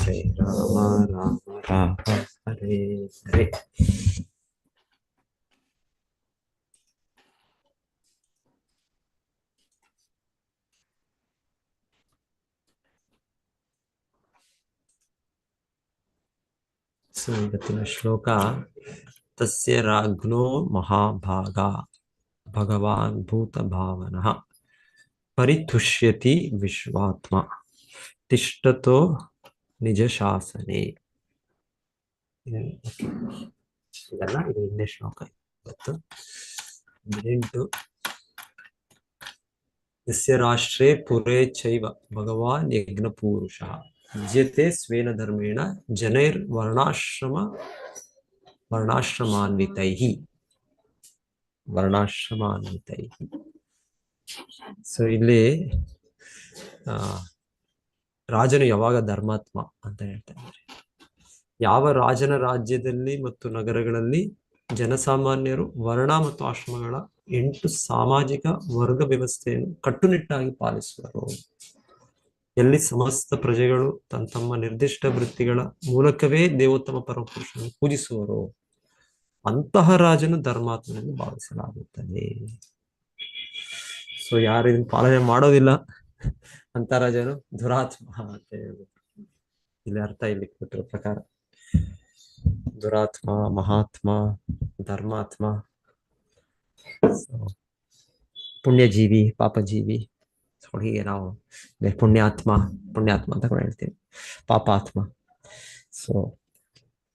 ಹರೇ ರಾಮ ರಾಮ ರಾಮ ಹರೇ ಹರೇ. So ಇವತ್ತಿನ ಶ್ಲೋಕ ತಸ್ಯ ರಾಜ್ಞೋ ಮಹಾಭಾಗ ಭಗವಾನ್ ಭೂತ ಭಾವನಃ ಪರಿತುಷ್ಯತಿ ವಿಶ್ವಾತ್ಮ ತಿಷ್ಟತೋ ನಿಜ ಶಾಸನೆ. ಇದೆಲ್ಲ ಇದು ಹಿಂದೆ ಶ್ಲೋಕ. ಇವತ್ತು 8 ಯಸ್ಯ ರಾಷ್ಟ್ರೇ ಪುರೇ ಚೈವ ಭಗವಾನ್ ಯಜ್ಞಪೂರುಷ ಯುಜ್ಯತೆ ಸ್ವೇನ ಧರ್ಮೇಣ ಜನೈರ್ ವರ್ಣಾಶ್ರಮಾನ್ವಿತೈಹಿ. ಸೊ ಇಲ್ಲಿ ರಾಜನು ಯಾವಾಗ ಧರ್ಮಾತ್ಮ ಅಂತ ಹೇಳ್ತಾ ಇದ್ದಾರೆ. ಯಾವ ರಾಜನ ರಾಜ್ಯದಲ್ಲಿ ಮತ್ತು ನಗರಗಳಲ್ಲಿ ಜನಸಾಮಾನ್ಯರು ವರ್ಣ ಮತ್ತು ಆಶ್ರಮಗಳ 8 ಸಾಮಾಜಿಕ ವರ್ಗ ವ್ಯವಸ್ಥೆಯನ್ನು ಕಟ್ಟುನಿಟ್ಟಾಗಿ ಪಾಲಿಸುವರು, ಎಲ್ಲಿ ಸಮಸ್ತ ಪ್ರಜೆಗಳು ತಮ್ಮ ತಮ್ಮ ನಿರ್ದಿಷ್ಟ ವೃತ್ತಿಗಳ ಮೂಲಕವೇ ದೇವೋತ್ತಮ ಪರಮಪುರುಷನನ್ನು ಪೂಜಿಸುವರು, ಅಂತಹ ರಾಜನು ಧರ್ಮಾತ್ಮನೆಂದು ಭಾವಿಸಲಾಗುತ್ತದೆ. ಸೊ ಯಾರು ಇದನ್ನು ಪಾಲನೆ ಮಾಡೋದಿಲ್ಲ ಅಂತ ರಾಜನು ದುರಾತ್ಮ ಅಂತ ಹೇಳ್ಬೇಕು. ಇಲ್ಲಿ ಅರ್ಥ ಇಲ್ಲಿ ಕೊಟ್ಟಿರೋ ಪ್ರಕಾರ ದುರಾತ್ಮ, ಮಹಾತ್ಮ, ಧರ್ಮಾತ್ಮ, ಪುಣ್ಯಜೀವಿ, ಪಾಪಜೀವಿ. ಹೀಗೆ ನಾವು ಪುಣ್ಯಾತ್ಮ ಅಂತ ಕೂಡ ಹೇಳ್ತೀವಿ, ಪಾಪಾತ್ಮ. ಸೊ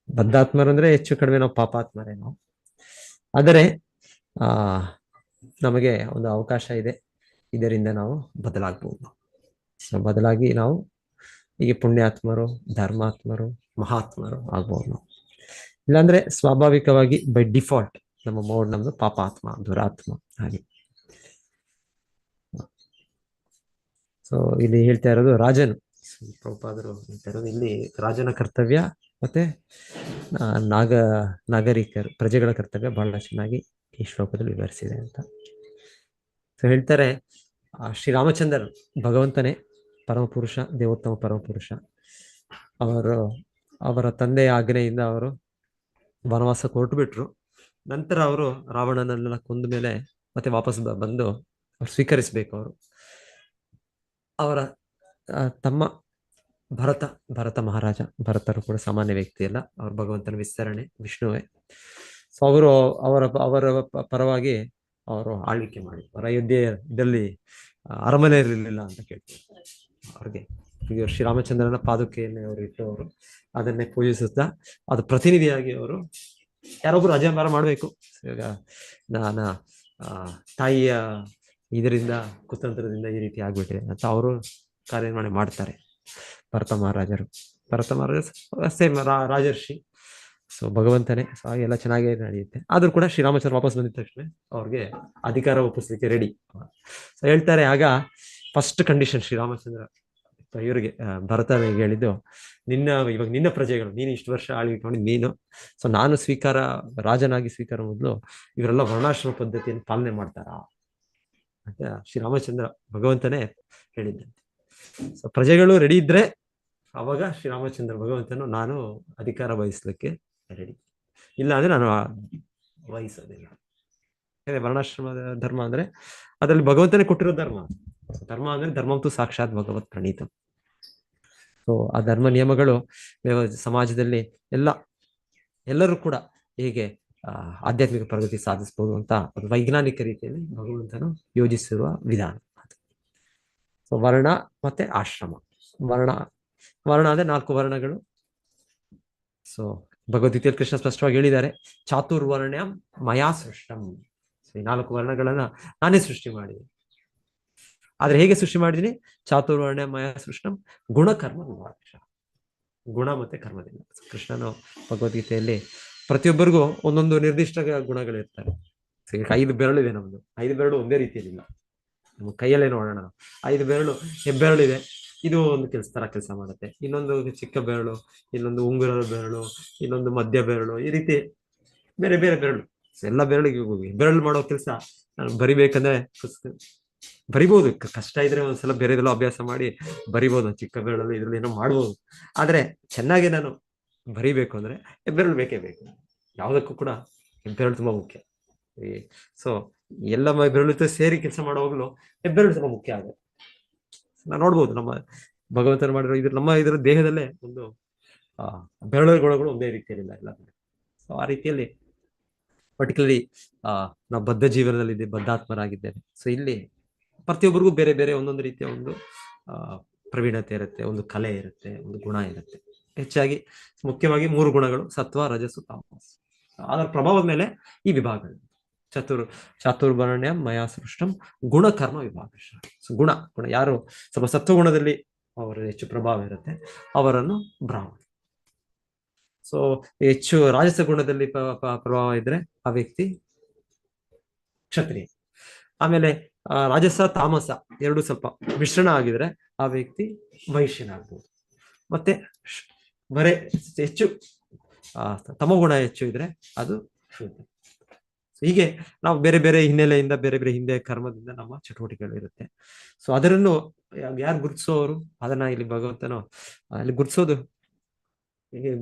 ಬದ್ಧಾತ್ಮರು ಅಂದ್ರೆ ಹೆಚ್ಚು ಕಡಿಮೆ ನಾವು ಪಾಪಾತ್ಮರೇ ನಾವು. ಆದರೆ ನಮಗೆ ಒಂದು ಅವಕಾಶ ಇದೆ, ಇದರಿಂದ ನಾವು ಬದಲಾಗಬಹುದು. ಸೊ ಬದಲಾಗಿ ನಾವು ಹೀಗೆ ಪುಣ್ಯಾತ್ಮರು, ಧರ್ಮಾತ್ಮರು, ಮಹಾತ್ಮರು ಆಗ್ಬೋದು ನಾವು. ಇಲ್ಲಾಂದ್ರೆ ಸ್ವಾಭಾವಿಕವಾಗಿ ಬೈ ಡಿಫಾಲ್ಟ್ ನಮ್ಮ ಮೋಡ್ ನಮ್ದು ಪಾಪಾತ್ಮ, ದುರಾತ್ಮ ಹಾಗೆ. ಸೊ ಇಲ್ಲಿ ಹೇಳ್ತಾ ಇರೋದು ರಾಜನು, ಪ್ರಭುಪಾದರು ಹೇಳ್ತಾ ಇರೋದು ಇಲ್ಲಿ ರಾಜನ ಕರ್ತವ್ಯ ಮತ್ತೆ ನಾಗರಿಕರು ಪ್ರಜೆಗಳ ಕರ್ತವ್ಯ ಬಹಳ ಚೆನ್ನಾಗಿ ಈ ಶ್ಲೋಕದಲ್ಲಿ ವಿವರಿಸಿದೆ ಅಂತ. ಸೊ ಹೇಳ್ತಾರೆ ಶ್ರೀರಾಮಚಂದ್ರ ಭಗವಂತನೇ ಪರಮಪುರುಷ, ದೇವೋತ್ತಮ ಪರಮಪುರುಷ. ಅವರ ತಂದೆಯ ಆಜ್ಞೆಯಿಂದ ಅವರು ವನವಾಸಕ್ಕೆ ಹೊರಟು ಬಿಟ್ರು. ನಂತರ ಅವರು ರಾವಣನನ್ನೆಲ್ಲ ಕೊಂದ ಮೇಲೆ ಮತ್ತೆ ವಾಪಸ್ ಬಂದು ಅವ್ರು ಸ್ವೀಕರಿಸ್ಬೇಕು. ಅವರ ತಮ್ಮ ಭರತ ಮಹಾರಾಜ, ಭರತರು ಕೂಡ ಸಾಮಾನ್ಯ ವ್ಯಕ್ತಿ ಅಲ್ಲ, ಅವ್ರ ಭಗವಂತನ ವಿಸ್ತರಣೆ ವಿಷ್ಣುವೇ. ಸೊ ಅವರ ಪರವಾಗಿ ಅವರು ಆಳ್ವಿಕೆ ಮಾಡಿ, ಅವರ ಅಯೋಧ್ಯೆಯಲ್ಲಿ ಅರಮನೆ ಇರಲಿಲ್ಲ ಅಂತ ಕೇಳ್ತಾರೆ. ಅವ್ರಿಗೆ ಈಗ ಶ್ರೀರಾಮಚಂದ್ರನ ಪಾದುಕೆಯನ್ನು ಅವರು ಇಟ್ಟು ಅವರು ಅದನ್ನೇ ಪೂಜಿಸುತ್ತಾ ಅದು ಪ್ರತಿನಿಧಿಯಾಗಿ ಅವರು ಯಾರೊಬ್ರು ಅಜಂಬಾರ ಮಾಡ್ಬೇಕು. ಇವಾಗ ನಾನು ತಾಯಿಯ ಇದರಿಂದ ಕುತಂತ್ರದಿಂದ ಈ ರೀತಿ ಆಗ್ಬಿಟ್ಟಿದೆ ಅಂತ ಅವರು ಕಾರ್ಯನಿರ್ವಹಣೆ ಮಾಡ್ತಾರೆ ಭರತ ಮಹಾರಾಜರು. ಸೇಮ್ ರಾಜರ್ಷಿ, ಸೊ ಭಗವಂತನೇ. ಸೊ ಹಾಗೆಲ್ಲ ಚೆನ್ನಾಗೇ ನಡೆಯುತ್ತೆ. ಆದ್ರೂ ಕೂಡ ಶ್ರೀರಾಮಚಂದ್ರ ವಾಪಸ್ ಬಂದಿದ ತಕ್ಷಣ ಅವ್ರಿಗೆ ಅಧಿಕಾರ ಒಪ್ಪಿಸ್ಲಿಕ್ಕೆ ರೆಡಿ. ಸೊ ಹೇಳ್ತಾರೆ ಆಗ ಫಸ್ಟ್ ಕಂಡೀಷನ್ ಶ್ರೀರಾಮಚಂದ್ರ ಇವರಿಗೆ ಭರತನಿಗೆ ಹೇಳಿದ್ದು, ಇವಾಗ ನಿನ್ನ ಪ್ರಜೆಗಳು, ನೀನು ಇಷ್ಟು ವರ್ಷ ಆಳ್ವಿಕೆ ಮಾಡಿ ನೀನು, ಸೊ ನಾನು ರಾಜನಾಗಿ ಸ್ವೀಕಾರ ಮೊದಲು ಇವರೆಲ್ಲ ವರ್ಣಾಶ್ರಮ ಪದ್ಧತಿಯನ್ನು ಪಾಲನೆ ಮಾಡ್ತಾರಾ ಅಂತ ಶ್ರೀರಾಮಚಂದ್ರ ಭಗವಂತನೇ ಹೇಳಿದ್ದಂತೆ. ಸೊ ಪ್ರಜೆಗಳು ರೆಡಿ ಇದ್ರೆ ಅವಾಗ ಶ್ರೀರಾಮಚಂದ್ರ ಭಗವಂತನು ನಾನು ಅಧಿಕಾರ ವಹಿಸ್ಲಿಕ್ಕೆ ರೆಡಿ, ಇಲ್ಲ ಅಂದ್ರೆ ನಾನು ವಹಿಸೋದಿಲ್ಲ. ವರ್ಣಾಶ್ರಮದ ಧರ್ಮ ಅಂದ್ರೆ ಅದರಲ್ಲಿ ಭಗವಂತನೇ ಕೊಟ್ಟಿರೋ ಧರ್ಮ ಅಂದ್ರೆ ಧರ್ಮಂತು ಸಾಕ್ಷಾತ್ ಭಗವತ್ ಪ್ರಣೀತ. ಸೊ ಆ ಧರ್ಮ ನಿಯಮಗಳು ಸಮಾಜದಲ್ಲಿ ಎಲ್ಲರೂ ಕೂಡ ಹೇಗೆ ಆಧ್ಯಾತ್ಮಿಕ ಪ್ರಗತಿ ಸಾಧಿಸಬಹುದು ಅಂತ ವೈಜ್ಞಾನಿಕ ರೀತಿಯಲ್ಲಿ ಭಗವಂತನು ಯೋಜಿಸಿರುವ ವಿಧಾನ. ಸೊ ವರ್ಣ ಮತ್ತೆ ಆಶ್ರಮ. ವರ್ಣ ಅಂದ್ರೆ 4 ವರ್ಣಗಳು. ಸೊ ಭಗವದ್ಗೀತೆಯಲ್ಲಿ ಕೃಷ್ಣ ಸ್ಪಷ್ಟವಾಗಿ ಹೇಳಿದ್ದಾರೆ, ಚಾತುರ್ವರ್ಣ್ಯಂ ಮಯಾ ಸೃಷ್ಟಂ. ಸೊ ಈ 4 ವರ್ಣಗಳನ್ನ ನಾನೇ ಸೃಷ್ಟಿ ಮಾಡಿದೆ. ಆದ್ರೆ ಹೇಗೆ ಸೃಷ್ಟಿ ಮಾಡಿದೀನಿ? ಚಾತುರ್ವರ್ಣ್ಯ ಮಯಾ ಸೃಷ್ಟಂ ಗುಣಕರ್ಮ ವಿಭಾಗ. ಗುಣ ಮತ್ತೆ ಕರ್ಮದಿಂದ. ಕೃಷ್ಣನು ಭಗವದ್ಗೀತೆಯಲ್ಲಿ ಪ್ರತಿಯೊಬ್ಬರಿಗೂ ಒಂದೊಂದು ನಿರ್ದಿಷ್ಟ ಗುಣಗಳಿರ್ತಾರೆ. 5 ಬೆರಳಿದೆ ನಮ್ದು. 5 ಬೆರಳು ಒಂದೇ ರೀತಿಯಲ್ಲಿಲ್ಲ. ನಮ್ಮ ಕೈಯಲ್ಲೇ ನೋಡೋಣ ನಾವು. 5 ಬೆರಳು, ಹೆಬ್ಬೆರಳಿದೆ, ಇದು ಒಂದು ಕೆಲಸ ಮಾಡುತ್ತೆ. ಇನ್ನೊಂದು ಚಿಕ್ಕ ಬೆರಳು, ಇನ್ನೊಂದು ಉಂಗುರದ ಬೆರಳು, ಇನ್ನೊಂದು ಮಧ್ಯ ಬೆರಳು, ಈ ರೀತಿ ಬೇರೆ ಬೇರೆ ಬೆರಳು. ಎಲ್ಲ ಬೆರಳಿಗೆ ಬೆರಳು ಮಾಡೋ ಕೆಲಸ ನಾನು ಬರಿಬೇಕಂದ್ರೆ ಬರಿಬಹುದು, ಕಷ್ಟ ಇದ್ರೆ ಒಂದ್ಸಲ ಬೇರೆದೆಲ್ಲ ಅಭ್ಯಾಸ ಮಾಡಿ ಬರಿಬಹುದು, ಚಿಕ್ಕ ಬೆರಳಲ್ಲಿ ಇದ್ರಲ್ಲಿ ಏನೋ ಮಾಡ್ಬೋದು. ಆದ್ರೆ ಚೆನ್ನಾಗಿ ನಾನು ಬರಿಬೇಕು ಅಂದ್ರೆ ಹೆಬ್ಬೆರಳು ಬೇಕೇ ಬೇಕು. ಯಾವುದಕ್ಕೂ ಕೂಡ ಹೆಬ್ಬೆರಳು ತುಂಬಾ ಮುಖ್ಯ. ಸೊ ಎಲ್ಲ ಬೆರಳು ಸೇರಿ ಕೆಲಸ ಮಾಡುವಾಗಲೂ ಹೆಬ್ಬೆರಳು ತುಂಬಾ ಮುಖ್ಯ ಆಗುತ್ತೆ. ನಾವು ನೋಡ್ಬೋದು ನಮ್ಮ ಭಗವಂತನ ಮಾಡಿರೋ ಇದ್ರ ದೇಹದಲ್ಲೇ ಒಂದು ಬೆರಳು ಗುಣಗಳು ಒಂದೇ ರೀತಿಯಲ್ಲಿಲ್ಲ ಎಲ್ಲ. ಸೊ ಆ ರೀತಿಯಲ್ಲಿ ಪರ್ಟಿಕ್ಯುಲರ್ಲಿ ನಾವು ಬದ್ಧ ಜೀವನದಲ್ಲಿ ಬದ್ಧಾತ್ಮರಾಗಿದ್ದೇವೆ. ಸೊ ಇಲ್ಲಿ ಪ್ರತಿಯೊಬ್ಬರಿಗೂ ಬೇರೆ ಬೇರೆ ಒಂದೊಂದು ರೀತಿಯ ಒಂದು ಪ್ರವೀಣತೆ ಇರುತ್ತೆ, ಒಂದು ಕಲೆ ಇರುತ್ತೆ, ಒಂದು ಗುಣ ಇರುತ್ತೆ. ಹೆಚ್ಚಾಗಿ ಮುಖ್ಯವಾಗಿ 3 ಗುಣಗಳು: ಸತ್ವ, ರಜಸ್ಸು, ತಾಮಸ್. ಅದರ ಪ್ರಭಾವದ ಮೇಲೆ ಈ ವಿಭಾಗಗಳು. ಚಾತುರ್ವರ್ಣ್ಯಂ ಮಯಾ ಸೃಷ್ಟಂ ಗುಣಕರ್ಮ ವಿಭಾಗ. ಸೊ ಗುಣ ಯಾರು ಸ್ವಲ್ಪ ಸತ್ವಗುಣದಲ್ಲಿ ಅವರ ಹೆಚ್ಚು ಪ್ರಭಾವ ಇರುತ್ತೆ ಅವರನ್ನು ಬ್ರಾಹ್ಮಣ. ಸೊ ಹೆಚ್ಚು ರಾಜಸ ಗುಣದಲ್ಲಿ ಪ್ರಭಾವ ಇದ್ರೆ ಆ ವ್ಯಕ್ತಿ ಕ್ಷತ್ರಿಯ. ಆಮೇಲೆ ರಾಜಸ ತಾಮಸ ಎರಡು ಸ್ವಲ್ಪ ಮಿಶ್ರಣ ಆಗಿದ್ರೆ ಆ ವ್ಯಕ್ತಿ ವೈಶ್ಯನಾಗ್ಬೋದು. ಮತ್ತೆ ಬರೇ ಹೆಚ್ಚು ತಮಗುಣ ಹೆಚ್ಚು ಇದ್ರೆ ಅದು ಶೂದ್ರ. ಹೀಗೆ ನಾವು ಬೇರೆ ಬೇರೆ ಹಿನ್ನೆಲೆಯಿಂದ ಬೇರೆ ಬೇರೆ ಹಿಂದೆ ಕರ್ಮದಿಂದ ನಮ್ಮ ಚಟುವಟಿಕೆಗಳು ಇರುತ್ತೆ. ಸೊ ಅದರನ್ನು ಯಾರು ಗುರುತಿಸೋರು, ಅದನ್ನ ಇಲ್ಲಿ ಭಗವಂತನು ಅಲ್ಲಿ ಗುರುತಿಸೋದು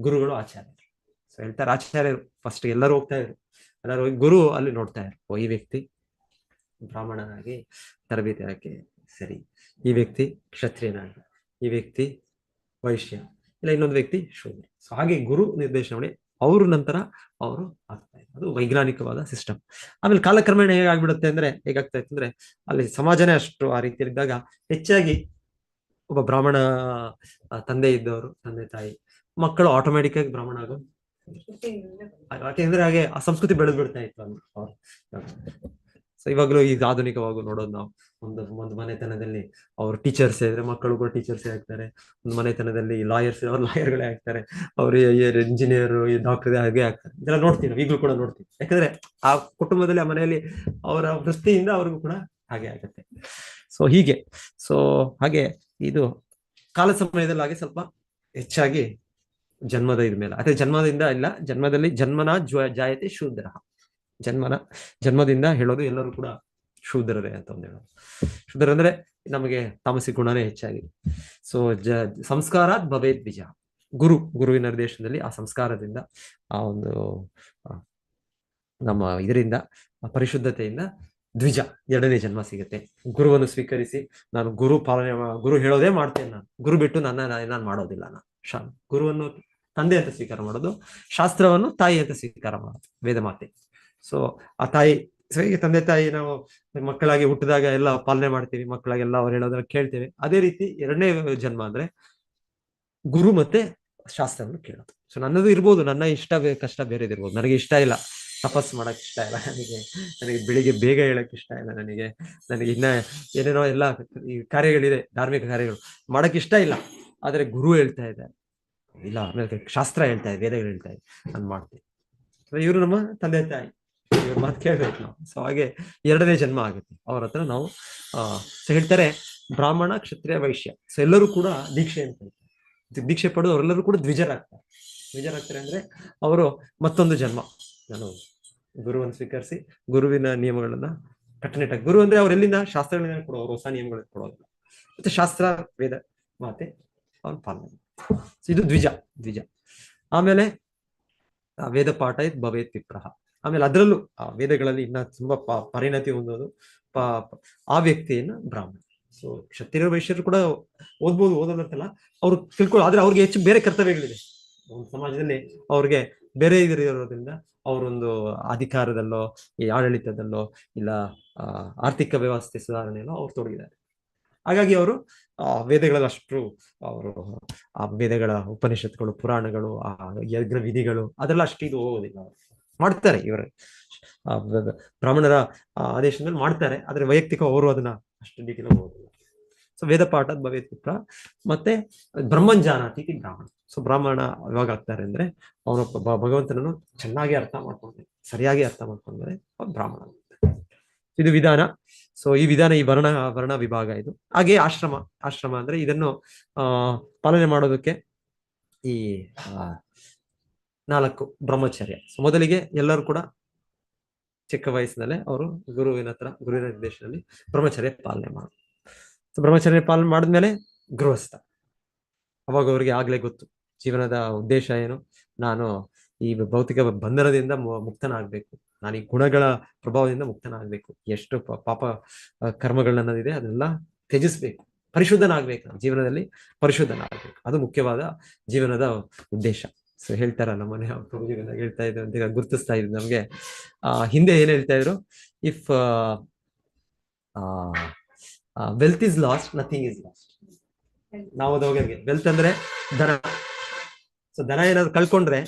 ಗುರುಗಳು, ಆಚಾರ್ಯರು. ಸೊ ಹೇಳ್ತಾರೆ ಆಚಾರ್ಯರು ಫಸ್ಟ್ ಎಲ್ಲರೂ ಹೋಗ್ತಾ ಇದ್ರು, ಎಲ್ಲರೂ ಹೋಗಿ ಗುರು ಅಲ್ಲಿ ನೋಡ್ತಾ ಇದ್ರು, ಈ ವ್ಯಕ್ತಿ ಬ್ರಾಹ್ಮಣನಾಗಿ ತರಬೇತಿ ಹಾಕಿ ಸರಿ, ಈ ವ್ಯಕ್ತಿ ಕ್ಷತ್ರಿಯನಾಗಿ, ಈ ವ್ಯಕ್ತಿ ವೈಶ್ಯ, ಇಲ್ಲ ಇನ್ನೊಂದು ವ್ಯಕ್ತಿ ಶೂದ್ರ. ಸೊ ಹಾಗೆ ಗುರು ನಿರ್ದೇಶನ ಮಾಡಿ ಅವರು ನಂತರ ಅವರು ಆಗ್ತಾ ಇದ್ರು. ಅದು ವೈಜ್ಞಾನಿಕವಾದ ಸಿಸ್ಟಮ್. ಆಮೇಲೆ ಕಾಲಕ್ರಮೇಣ ಹೇಗಾಗ್ಬಿಡುತ್ತೆ ಅಂದ್ರೆ ಹೇಗಾಗ್ತಾ ಇತ್ತು ಅಂದ್ರೆ ಅಲ್ಲಿ ಸಮಾಜನೇ ಅಷ್ಟು ಆ ರೀತಿಯಲ್ಲಿದ್ದಾಗ ಹೆಚ್ಚಾಗಿ ಒಬ್ಬ ಬ್ರಾಹ್ಮಣ ತಂದೆ ಇದ್ದವರು, ತಂದೆ ತಾಯಿ ಮಕ್ಕಳು ಆಟೋಮೆಟಿಕ್ ಆಗಿ ಬ್ರಾಹ್ಮಣ ಆಗೋದು. ಯಾಕೆಂದ್ರೆ ಹಾಗೆ ಆ ಸಂಸ್ಕೃತಿ ಬೆಳೆದ್ ಬಿಡ್ತಾ ಇತ್ತು ಅವ್ರು. ಸೊ ಇವಾಗಲೂ ಈಗ ಆಧುನಿಕವಾಗೂ ನೋಡೋದು ನಾವು, ಒಂದು ಮನೆತನದಲ್ಲಿ ಅವ್ರು ಟೀಚರ್ಸ್ ಇದ್ರೆ ಮಕ್ಕಳು ಕೂಡ ಟೀಚರ್ಸೇ ಆಗ್ತಾರೆ, ಒಂದು ಮನೆತನದಲ್ಲಿ ಲಾಯರ್ಸ್ ಅವ್ರು ಲಾಯರ್ಗಳೇ ಆಗ್ತಾರೆ, ಅವ್ರು ಇಂಜಿನಿಯರ್, ಡಾಕ್ಟರ್ ಹಾಗೆ ಆಗ್ತಾರೆ. ಇದೆಲ್ಲ ನೋಡ್ತೀವಿ ನಾವು, ಈಗಲೂ ಕೂಡ ನೋಡ್ತೀವಿ. ಯಾಕಂದ್ರೆ ಆ ಕುಟುಂಬದಲ್ಲಿ ಆ ಮನೆಯಲ್ಲಿ ಅವರ ವೃತ್ತಿಯಿಂದ ಅವ್ರಿಗೂ ಕೂಡ ಹಾಗೆ ಆಗುತ್ತೆ. ಸೊ ಹೀಗೆ ಹಾಗೆ ಇದು ಕಾಲ ಸಮಯದಲ್ಲಿ ಹಾಗೆ ಸ್ವಲ್ಪ ಹೆಚ್ಚಾಗಿ ಜನ್ಮದ ಇದ್ಮೇಲೆ, ಅದೇ ಜನ್ಮದಿಂದ ಇಲ್ಲ, ಜನ್ಮನ ಜಾಯತೆ ಶೂದ್ರ. ಜನ್ಮದಿಂದ ಹೇಳೋದು ಎಲ್ಲರೂ ಕೂಡ ಶೂದ್ರರೇ ಅಂತ ಒಂದು ಹೇಳೋದು. ಶೂದ್ರ ಅಂದ್ರೆ ನಮಗೆ ತಾಮಸಿಕ ಗುಣನೇ ಹೆಚ್ಚಾಗಿದೆ. ಸೊ ಸಂಸ್ಕಾರಾತ್ ಭವೇದ್ ಬೀಜ. ಗುರುವಿನ ನಿರ್ದೇಶನದಲ್ಲಿ ಆ ಸಂಸ್ಕಾರದಿಂದ ಆ ಒಂದು ನಮ್ಮ ಇದರಿಂದ ಪರಿಶುದ್ಧತೆಯಿಂದ ದ್ವಿಜ, 2ನೇ ಜನ್ಮ ಸಿಗುತ್ತೆ. ಗುರುವನ್ನು ಸ್ವೀಕರಿಸಿ ನಾನು ಗುರು ಹೇಳೋದೇ ಮಾಡ್ತೇನೆ, ನಾನು ಗುರು ಬಿಟ್ಟು ನಾನು ಮಾಡೋದಿಲ್ಲ. ನಾನು ಗುರುವನ್ನು ತಂದೆ ಅಂತ ಸ್ವೀಕಾರ ಮಾಡೋದು, ಶಾಸ್ತ್ರವನ್ನು ತಾಯಿ ಅಂತ ಸ್ವೀಕಾರ ಮಾಡೋದು, ವೇದ ಮಾತೆ. ಸೊ ಆ ತಾಯಿ, ಸೊ ಈಗ ತಂದೆ ತಾಯಿ ನಾವು ಮಕ್ಕಳಾಗಿ ಹುಟ್ಟಿದಾಗ ಎಲ್ಲ ಪಾಲನೆ ಮಾಡ್ತೀವಿ, ಮಕ್ಕಳಾಗೆಲ್ಲ ಅವ್ರು ಹೇಳೋದನ್ನ ಕೇಳ್ತೇವೆ. ಅದೇ ರೀತಿ 2ನೇ ಜನ್ಮ ಅಂದ್ರೆ ಗುರು ಮತ್ತೆ ಶಾಸ್ತ್ರವನ್ನು ಕೇಳೋದು. ಸೊ ನನ್ನದು ಇರ್ಬೋದು, ನನ್ನ ಇಷ್ಟ ಕಷ್ಟ ಬೇರೆದಿರ್ಬೋದು. ನನಗೆ ಇಷ್ಟ ಇಲ್ಲ ತಪಸ್ಸು ಮಾಡಕ್ ಇಷ್ಟ ಇಲ್ಲ, ನನಗೆ ಬೆಳಿಗ್ಗೆ ಬೇಗ ಹೇಳಕ್ ಇಷ್ಟ ಇಲ್ಲ, ನನಗೆ ಇನ್ನ ಏನೇನೋ ಎಲ್ಲ ಈ ಕಾರ್ಯಗಳಿದೆ, ಧಾರ್ಮಿಕ ಕಾರ್ಯಗಳು ಮಾಡಕ್ ಇಷ್ಟ ಇಲ್ಲ. ಆದ್ರೆ ಗುರು ಹೇಳ್ತಾ ಇದ್ದಾರೆ, ಇಲ್ಲ ಆಮೇಲೆ ಶಾಸ್ತ್ರ ಹೇಳ್ತಾ ಇದೆ, ವೇದಗಳು ಹೇಳ್ತಾ ಇದೆ, ನಾನು ಮಾಡ್ತೀನಿ. ಇವರು ನಮ್ಮ ತಂದೆ ತಾಯಿ, ಇವ್ರ ಮಾತು ಕೇಳ್ಬೇಕು ನಾವು. ಸೊ ಹಾಗೆ 2ನೇ ಜನ್ಮ ಆಗುತ್ತೆ ಅವ್ರ ಹತ್ರ ನಾವು. ಸೊ ಹೇಳ್ತಾರೆ ಬ್ರಾಹ್ಮಣ, ಕ್ಷತ್ರಿಯ, ವೈಶ್ಯ, ಸೊ ಎಲ್ಲರೂ ಕೂಡ ದೀಕ್ಷೆ ಅಂತ ಹೇಳ್ತಾರೆ. ದೀಕ್ಷೆ ಪಡೆದು ಅವರೆಲ್ಲರೂ ಕೂಡ ದ್ವಿಜರಾಗ್ತಾರೆ ಅಂದ್ರೆ ಅವರು ಮತ್ತೊಂದು ಜನ್ಮ. ನಾನು ಗುರುವನ್ನು ಸ್ವೀಕರಿಸಿ ಗುರುವಿನ ನಿಯಮಗಳನ್ನ ಕಟ್ಟುನಿಟ್ಟಾಗಿ, ಗುರು ಅಂದ್ರೆ ಅವ್ರು ಎಲ್ಲಿಂದ ಶಾಸ್ತ್ರಗಳಿಂದ ಕೊಡೋರು, ಹೊಸ ನಿಯಮಗಳನ್ನ ಕೊಡೋದಿಲ್ಲ. ಮತ್ತೆ ಶಾಸ್ತ್ರ ವೇದ ಮಾತೆ ಅವ್ನು ಪಾಲನೆ. ಇದು ದ್ವಿಜ. ಆಮೇಲೆ ವೇದ ಪಾಠ ಭವೇತ್ ವಿಪ್ರಹ. ಆಮೇಲೆ ಅದರಲ್ಲೂ ಆ ವೇದಗಳಲ್ಲಿ ಇನ್ನ ತುಂಬಾ ಪರಿಣತಿ ಹೊಂದೋದು ಆ ವ್ಯಕ್ತಿಯನ್ನ ಬ್ರಾಹ್ಮಣ. ಸೊ ಕ್ಷತ್ರಿಯ ವೈಶ್ಯರು ಕೂಡ ಓದ್ಬೋದು, ಓದೋದಂತಲ್ಲ, ಅವ್ರು ತಿಳ್ಕೊಳ್ಳೋ, ಆದ್ರೆ ಅವ್ರಿಗೆ ಹೆಚ್ಚು ಬೇರೆ ಕರ್ತವ್ಯಗಳಿದೆ ಒಂದು ಸಮಾಜದಲ್ಲಿ. ಅವ್ರಿಗೆ ಬೇರೆ ಇರೋದ್ರಿಂದ ಅವರೊಂದು ಅಧಿಕಾರದಲ್ಲೋ, ಈ ಆಡಳಿತದಲ್ಲೋ, ಇಲ್ಲ ಆರ್ಥಿಕ ವ್ಯವಸ್ಥೆ ಸುಧಾರಣೆಯಲ್ಲೋ ಅವ್ರು ತೊಡಗಿದ್ದಾರೆ. ಹಾಗಾಗಿ ಅವರು ವೇದಗಳಲ್ಲಿ ಅಷ್ಟು ಅವರು ಆ ವೇದಗಳ ಉಪನಿಷತ್ಗಳು, ಪುರಾಣಗಳು, ಆ ಯಜ್ಞ ವಿಧಿಗಳು ಅದೆಲ್ಲ ಅಷ್ಟು ಇದು ಹೋಗೋದಿಲ್ಲ. ಮಾಡ್ತಾರೆ ಇವರು ಬ್ರಾಹ್ಮಣರ ಆದೇಶದಲ್ಲಿ ಮಾಡ್ತಾರೆ, ಆದ್ರೆ ವೈಯಕ್ತಿಕ ಅವರು ಅದನ್ನ ಅಷ್ಟು ಡೀಟೇಲ್ ಹೋಗೋದಿಲ್ಲ. ಸೊ ವೇದ ಪಾಠ ಭವೇತ್ ವಿಪ್ರ. ಮತ್ತೆ ಬ್ರಹ್ಮಂಜಾನಾತಿ ಬ್ರಾಹ್ಮಣ. ಸೊ ಬ್ರಾಹ್ಮಣ ಯಾವಾಗ ಆಗ್ತಾರೆ ಅಂದ್ರೆ ಅವನು ಭಗವಂತನನ್ನು ಚೆನ್ನಾಗಿ ಅರ್ಥ ಮಾಡ್ಕೊಂಡ್ರೆ, ಸರಿಯಾಗಿ ಅರ್ಥ ಮಾಡ್ಕೊಂಡ್ರೆ ಬ್ರಾಹ್ಮಣ. ಇದು ವಿಧಾನ. ಸೊ ಈ ವಿಧಾನ, ಈ ವರ್ಣ ವಿಭಾಗ ಇದು. ಹಾಗೆ ಆಶ್ರಮ ಅಂದ್ರೆ ಇದನ್ನು ಪಾಲನೆ ಮಾಡೋದಕ್ಕೆ ಈ 4 ಬ್ರಹ್ಮಚರ್ಯ. ಸೊ ಮೊದಲಿಗೆ ಎಲ್ಲರೂ ಕೂಡ ಚಿಕ್ಕ ವಯಸ್ಸಿನಲ್ಲೇ ಅವರು ಗುರುವಿನ ನಿರ್ದೇಶನದಲ್ಲಿ ಬ್ರಹ್ಮಚರ್ಯ ಪಾಲನೆ ಮಾಡ. ಬ್ರಹ್ಮಚರ್ಯ ಪಾಲನೆ ಮಾಡಿದ್ಮೇಲೆ ಗೃಹಸ್ಥ. ಅವಾಗ ಅವ್ರಿಗೆ ಆಗ್ಲೇ ಗೊತ್ತು ಜೀವನದ ಉದ್ದೇಶ ಏನು, ನಾನು ಈ ಭೌತಿಕ ಬಂಧನದಿಂದ ಮುಕ್ತನಾಗ್ಬೇಕು, ನಾನು ಈ ಗುಣಗಳ ಪ್ರಭಾವದಿಂದ ಮುಕ್ತನಾಗ್ಬೇಕು, ಎಷ್ಟು ಪಾಪ ಕರ್ಮಗಳನ್ನದಿದೆ ಅದೆಲ್ಲ ತ್ಯಜಿಸ್ಬೇಕು, ಪರಿಶುದ್ಧನಾಗ್ಬೇಕು, ಜೀವನದಲ್ಲಿ ಪರಿಶುದ್ಧನಾಗ್ಬೇಕು. ಅದು ಮುಖ್ಯವಾದ ಜೀವನದ ಉದ್ದೇಶ. ಸೊ ಹೇಳ್ತಾರಲ್ಲ ಮನೆ ಹೇಳ್ತಾ ಇದ್ರು ಅಂತ ಗುರುತಿಸ್ತಾ ಇದ್ರು ನಮ್ಗೆ. ಹಿಂದೆ ಏನ್ ಹೇಳ್ತಾ ಇದ್ರು, if wealth is last nothing is last. ನಾವು ಅದ್ರಿಗೆ ವೆಲ್ತ್ ಅಂದ್ರೆ ಧನ. ಸೊ ಧನ ಏನಾದ್ರು ಕಳ್ಕೊಂಡ್ರೆ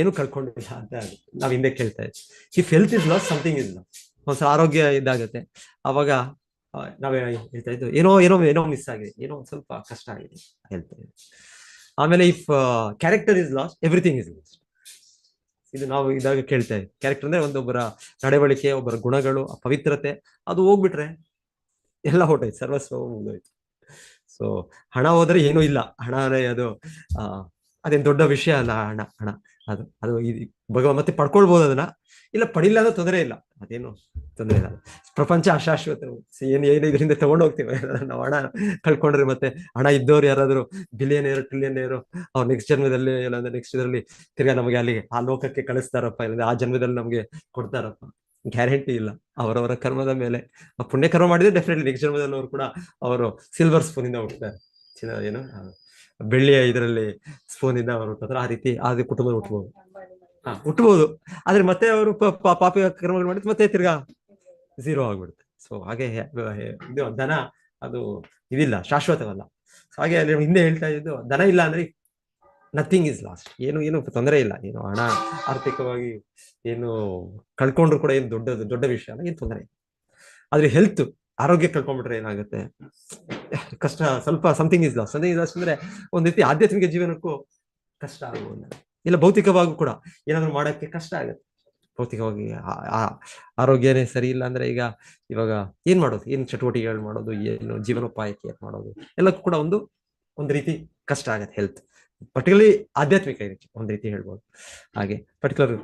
ಏನು ಕಳ್ಕೊಂಡಿಲ್ಲ ಅಂತ ನಾವ್ ಹಿಂದೆ ಕೇಳ್ತಾ ಇದ್ವಿ. If health is loss something is loss. ಒಂದ್ಸಲ ಆರೋಗ್ಯ ಇದಾಗುತ್ತೆ, ಅವಾಗ ನಾವೇ ಹೇಳ್ತಾ ಇದ್ವಿ ಏನೋ ಏನೋ ಏನೋ ಮಿಸ್ ಆಗಿದೆ, ಏನೋ ಒಂದ್ ಸ್ವಲ್ಪ ಕಷ್ಟ ಆಗಿದೆ ಹೇಳ್ತಾ ಇದ್ವಿ. ಆಮೇಲೆ if character is loss everything is loss. ಇದು ನಾವು ಇದಾಗ ಕೇಳ್ತಾ ಇದ್ವಿ. ಕ್ಯಾರೆಕ್ಟರ್ ಅಂದ್ರೆ ಒಂದೊಬ್ಬರ ನಡವಳಿಕೆ, ಒಬ್ಬರ ಗುಣಗಳು, ಪವಿತ್ರತೆ ಅದು ಹೋಗ್ಬಿಟ್ರೆ ಎಲ್ಲ ಹೊಟ್ಟೋಯ್ತು, ಸರ್ವಸ್ವ ಮುಗಿದೋಯ್ತು. ಸೊ ಹಣ ಹೋದ್ರೆ ಏನೂ ಇಲ್ಲ. ಹಣ ಅದು ಅದೇನ್ ದೊಡ್ಡ ವಿಷಯ ಅಲ್ಲ. ಹಣ ಅದು ಅದು ಮತ್ತೆ ಪಡ್ಕೊಳ್ಬಹುದು ಅದನ್ನ, ಇಲ್ಲ ಪಡಿಲ್ಲ ಅನ್ನೋ ತೊಂದರೆ ಇಲ್ಲ, ಅದೇನು ತೊಂದರೆ ಇಲ್ಲ. ಪ್ರಪಂಚ ಅಶಾಶ್ವತ. ಏನು ಇದರಿಂದ ತಗೊಂಡು ಹೋಗ್ತೀವಿ ನಾವು. ಹಣ ಕಳ್ಕೊಂಡ್ರೆ ಮತ್ತೆ ಹಣ ಇದ್ದವ್ರು ಯಾರಾದ್ರು ಬಿಲಿಯನೇರು ಟ್ರಿಲಿಯನೇರು ಅವ್ರು ನೆಕ್ಸ್ಟ್ ಜನ್ಮದಲ್ಲಿ ಇಲ್ಲಾಂದ್ರೆ ನೆಕ್ಸ್ಟ್ ಇದರಲ್ಲಿ ತಿರ್ಗಾ ನಮಗೆ ಅಲ್ಲಿ ಆ ಲೋಕಕ್ಕೆ ಕಳಿಸ್ತಾರಪ್ಪ, ಇಲ್ಲಾಂದ್ರೆ ಆ ಜನ್ಮದಲ್ಲಿ ನಮ್ಗೆ ಕೊಡ್ತಾರಪ್ಪ, ಗ್ಯಾರಂಟಿ ಇಲ್ಲ. ಅವರವರ ಕರ್ಮದ ಮೇಲೆ. ಪುಣ್ಯ ಕರ್ಮ ಮಾಡಿದ್ರೆ ಡೆಫಿನೆಟ್ಲಿ ನೆಕ್ಸ್ಟ್ ಜನ್ಮದಲ್ಲಿ ಅವರು ಕೂಡ ಅವರು ಸಿಲ್ವರ್ ಸ್ಪೂನ್ ಇಂದ ಹುಟ್ಟುತ್ತಾರೆ, ಏನು ಬೆಳ್ಳಿಯ ಇದರಲ್ಲಿ ಸ್ಪೂನ್ ಇಂದ ಅವರು ಹುಟ್ಟುತ್ತಾರೆ. ಆ ರೀತಿ ಕುಟುಂಬ ಹುಟ್ಟಬಹುದು. ಆದ್ರೆ ಮತ್ತೆ ಅವರು ಪಾಪಿ ಕರ್ಮಗಳು ಮಾಡಿದ್ರೆ ಮತ್ತೆ ತಿರ್ಗಾ ಝೀರೋ ಆಗ್ಬಿಡುತ್ತೆ. ಸೊ ಹಾಗೆ ಇದು ಧನ ಅದು ಇದಿಲ್ಲ, ಶಾಶ್ವತವಲ್ಲ. ಹಾಗೆ ಅಲ್ಲಿ ಹಿಂದೆ ಹೇಳ್ತಾ ಇದ್ದು, ಧನ ಇಲ್ಲ ಅಂದ್ರೆ ನಥಿಂಗ್ ಇಸ್ ಲಾಸ್ಟ್. ಏನು ತೊಂದರೆ ಇಲ್ಲ. ಏನು ಹಣ ಆರ್ಥಿಕವಾಗಿ ಏನು ಕಳ್ಕೊಂಡ್ರು ಕೂಡ ಏನು ದೊಡ್ಡ ವಿಷಯ ಅಲ್ಲ, ಏನು ತೊಂದರೆ ಇಲ್ಲ. ಆದ್ರೆ ಹೆಲ್ತ್, ಆರೋಗ್ಯ ಕಳ್ಕೊಂಡ್ಬಿಟ್ರೆ ಏನಾಗುತ್ತೆ, ಕಷ್ಟ. ಸ್ವಲ್ಪ ಸಮಥಿಂಗ್ ಇಸ್ ಲಾಸ್ಟ್ ಅಂದ್ರೆ ಒಂದ್ ರೀತಿ ಆಧ್ಯಾತ್ಮಿಕ ಜೀವನಕ್ಕೂ ಕಷ್ಟ ಆಗುವುದು. ಇಲ್ಲ ಭೌತಿಕವಾಗೂ ಕೂಡ ಏನಾದ್ರು ಮಾಡಕ್ಕೆ ಕಷ್ಟ ಆಗುತ್ತೆ. ಭೌತಿಕವಾಗಿ ಆರೋಗ್ಯನೇ ಸರಿ ಇಲ್ಲ ಅಂದ್ರೆ ಇವಾಗ ಏನ್ ಮಾಡೋದು, ಏನ್ ಚಟುವಟಿಕೆಗಳು ಮಾಡೋದು, ಏನು ಜೀವನೋಪಾಯಕ್ಕೆ ಮಾಡೋದು, ಎಲ್ಲಕ್ಕೂ ಕೂಡ ಒಂದು ರೀತಿ ಕಷ್ಟ ಆಗತ್ತೆ. ಹೆಲ್ತ್ ಪರ್ಟಿಕ್ಯುಲರ್ಲಿ ಆಧ್ಯಾತ್ಮಿಕ ಇದಕ್ಕೆ ಒಂದ್ ರೀತಿ ಹೇಳ್ಬೋದು. ಹಾಗೆ ಪರ್ಟಿಕ್ಯುಲರ್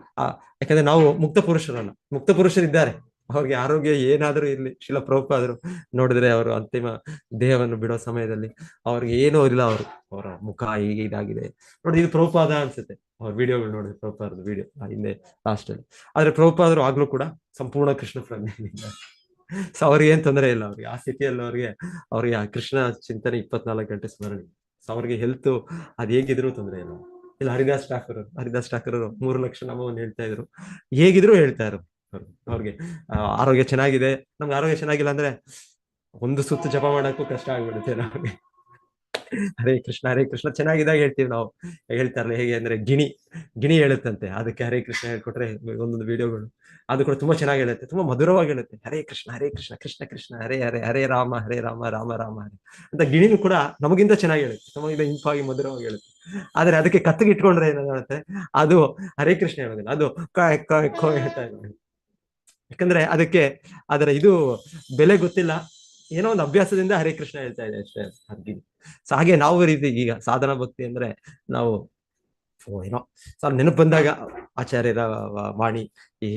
ಯಾಕಂದ್ರೆ ನಾವು ಮುಕ್ತ ಪುರುಷರಲ್ಲ, ಮುಕ್ತ ಪುರುಷರಿದ್ದಾರೆ, ಅವ್ರಿಗೆ ಆರೋಗ್ಯ ಏನಾದ್ರೂ ಇರ್ಲಿ. ಶಿಲ ಪ್ರಭುಪಾದರು ನೋಡಿದ್ರೆ ಅವರು ಅಂತಿಮ ದೇಹವನ್ನು ಬಿಡೋ ಸಮಯದಲ್ಲಿ ಅವ್ರಿಗೆ ಏನೂ ಇಲ್ಲ, ಅವರ ಮುಖ ಹೀಗೆ ಇದಾಗಿದೆ ನೋಡಿ. ಇದು ಪ್ರಭುಪಾದ ಅನ್ಸುತ್ತೆ, ಅವ್ರ ವಿಡಿಯೋಗಳು ನೋಡಿದ್ರೆ, ಪ್ರಭುಪಾದದ ವಿಡಿಯೋ ಹಿಂದೆ ಲಾಸ್ಟ್ ಅಲ್ಲಿ. ಆದ್ರೆ ಪ್ರಭುಪಾದರು ಆಗ್ಲೂ ಕೂಡ ಸಂಪೂರ್ಣ ಕೃಷ್ಣ ಪ್ರಜ್ಞೆಯಲ್ಲಿದ್ದಾರೆ. ಸೊ ಅವ್ರಿಗೆ ಏನ್ ತೊಂದರೆ ಇಲ್ಲ. ಅವ್ರಿಗೆ ಆ ಸ್ಥಿತಿಯಲ್ಲಿ ಅವ್ರಿಗೆ ಆ ಕೃಷ್ಣ ಚಿಂತನೆ 24 ಗಂಟೆ ಸ್ಮರಣೆ. ಸೊ ಅವ್ರಿಗೆ ಹೆಲ್ತ್ ಅದ್ ಹೇಗಿದ್ರು ತೊಂದರೆ ಇಲ್ಲ. ಇಲ್ಲ ಹರಿದಾಸ್ ಠಾಕೂರ್ 3 ಲಕ್ಷ ನಾಮವನ್ನು ಹೇಳ್ತಾ ಇದ್ರು, ಹೇಗಿದ್ರು ಹೇಳ್ತಾ ಇದ್ರು. ಅವ್ರಿಗೆ ಆರೋಗ್ಯ ಚೆನ್ನಾಗಿದೆ. ನಮ್ಗೆ ಆರೋಗ್ಯ ಚೆನ್ನಾಗಿಲ್ಲ ಅಂದ್ರೆ ಒಂದು ಸುತ್ತು ಜಪ ಮಾಡಕ್ಕೂ ಕಷ್ಟ ಆಗ್ಬಿಡುತ್ತೆ ನಮ್ಗೆ. ಹರೇ ಕೃಷ್ಣ ಚೆನ್ನಾಗಿದ್ದಾಗ ಹೇಳ್ತೀವಿ ನಾವು. ಹೇಳ್ತಾರಲ್ಲ ಹೇಗೆ ಅಂದ್ರೆ ಗಿಣಿ ಹೇಳುತ್ತಂತೆ, ಅದಕ್ಕೆ ಹರೇ ಕೃಷ್ಣ ಹೇಳ್ಕೊಟ್ರೆ ಒಂದೊಂದು ವಿಡಿಯೋಗಳು ಅದು ಕೂಡ ತುಂಬಾ ಚೆನ್ನಾಗಿ ಹೇಳುತ್ತೆ, ತುಂಬಾ ಮಧುರವಾಗಿ ಹೇಳುತ್ತೆ. ಹರೇ ಕೃಷ್ಣ ಕೃಷ್ಣ ಕೃಷ್ಣ ಹರೇ ಹರೇ, ಹರೇ ರಾಮ ರಾಮ ರಾಮ ಹರೇ ಅಂತ ಗಿಣಿನೂ ಕೂಡ ನಮಗಿಂತ ಚೆನ್ನಾಗಿ ಹೇಳುತ್ತೆ, ನಮಗಿಂತ ಇಂಪಾಗಿ ಮಧುರವಾಗಿ ಹೇಳುತ್ತೆ. ಆದ್ರೆ ಅದಕ್ಕೆ ಕತ್ತಿಗೆ ಇಟ್ಕೊಂಡ್ರೆ ಏನಾಗುತ್ತೆ, ಅದು ಹರೇ ಕೃಷ್ಣ ಹೇಳೋದಿಲ್ಲ, ಅದು ಹೇಳ್ತಾ ಇರೋದು. ಯಾಕಂದ್ರೆ ಅದಕ್ಕೆ ಅದರ ಬೆಲೆ ಗೊತ್ತಿಲ್ಲ, ಏನೋ ಒಂದು ಅಭ್ಯಾಸದಿಂದ ಹರೇ ಕೃಷ್ಣ ಹೇಳ್ತಾ ಇದೆ ಅಷ್ಟೇ ಅದ್ಗಿನಿ. ಸೊ ಹಾಗೆ ನಾವು ರೀತಿ ಈಗ ಸಾಧನಾ ಭಕ್ತಿ ಅಂದ್ರೆ ನಾವು ಏನೋ ಸ್ವಲ್ಪ ನೆನಪು ಬಂದಾಗ ಆಚಾರ್ಯರ ವಾಣಿ, ಈ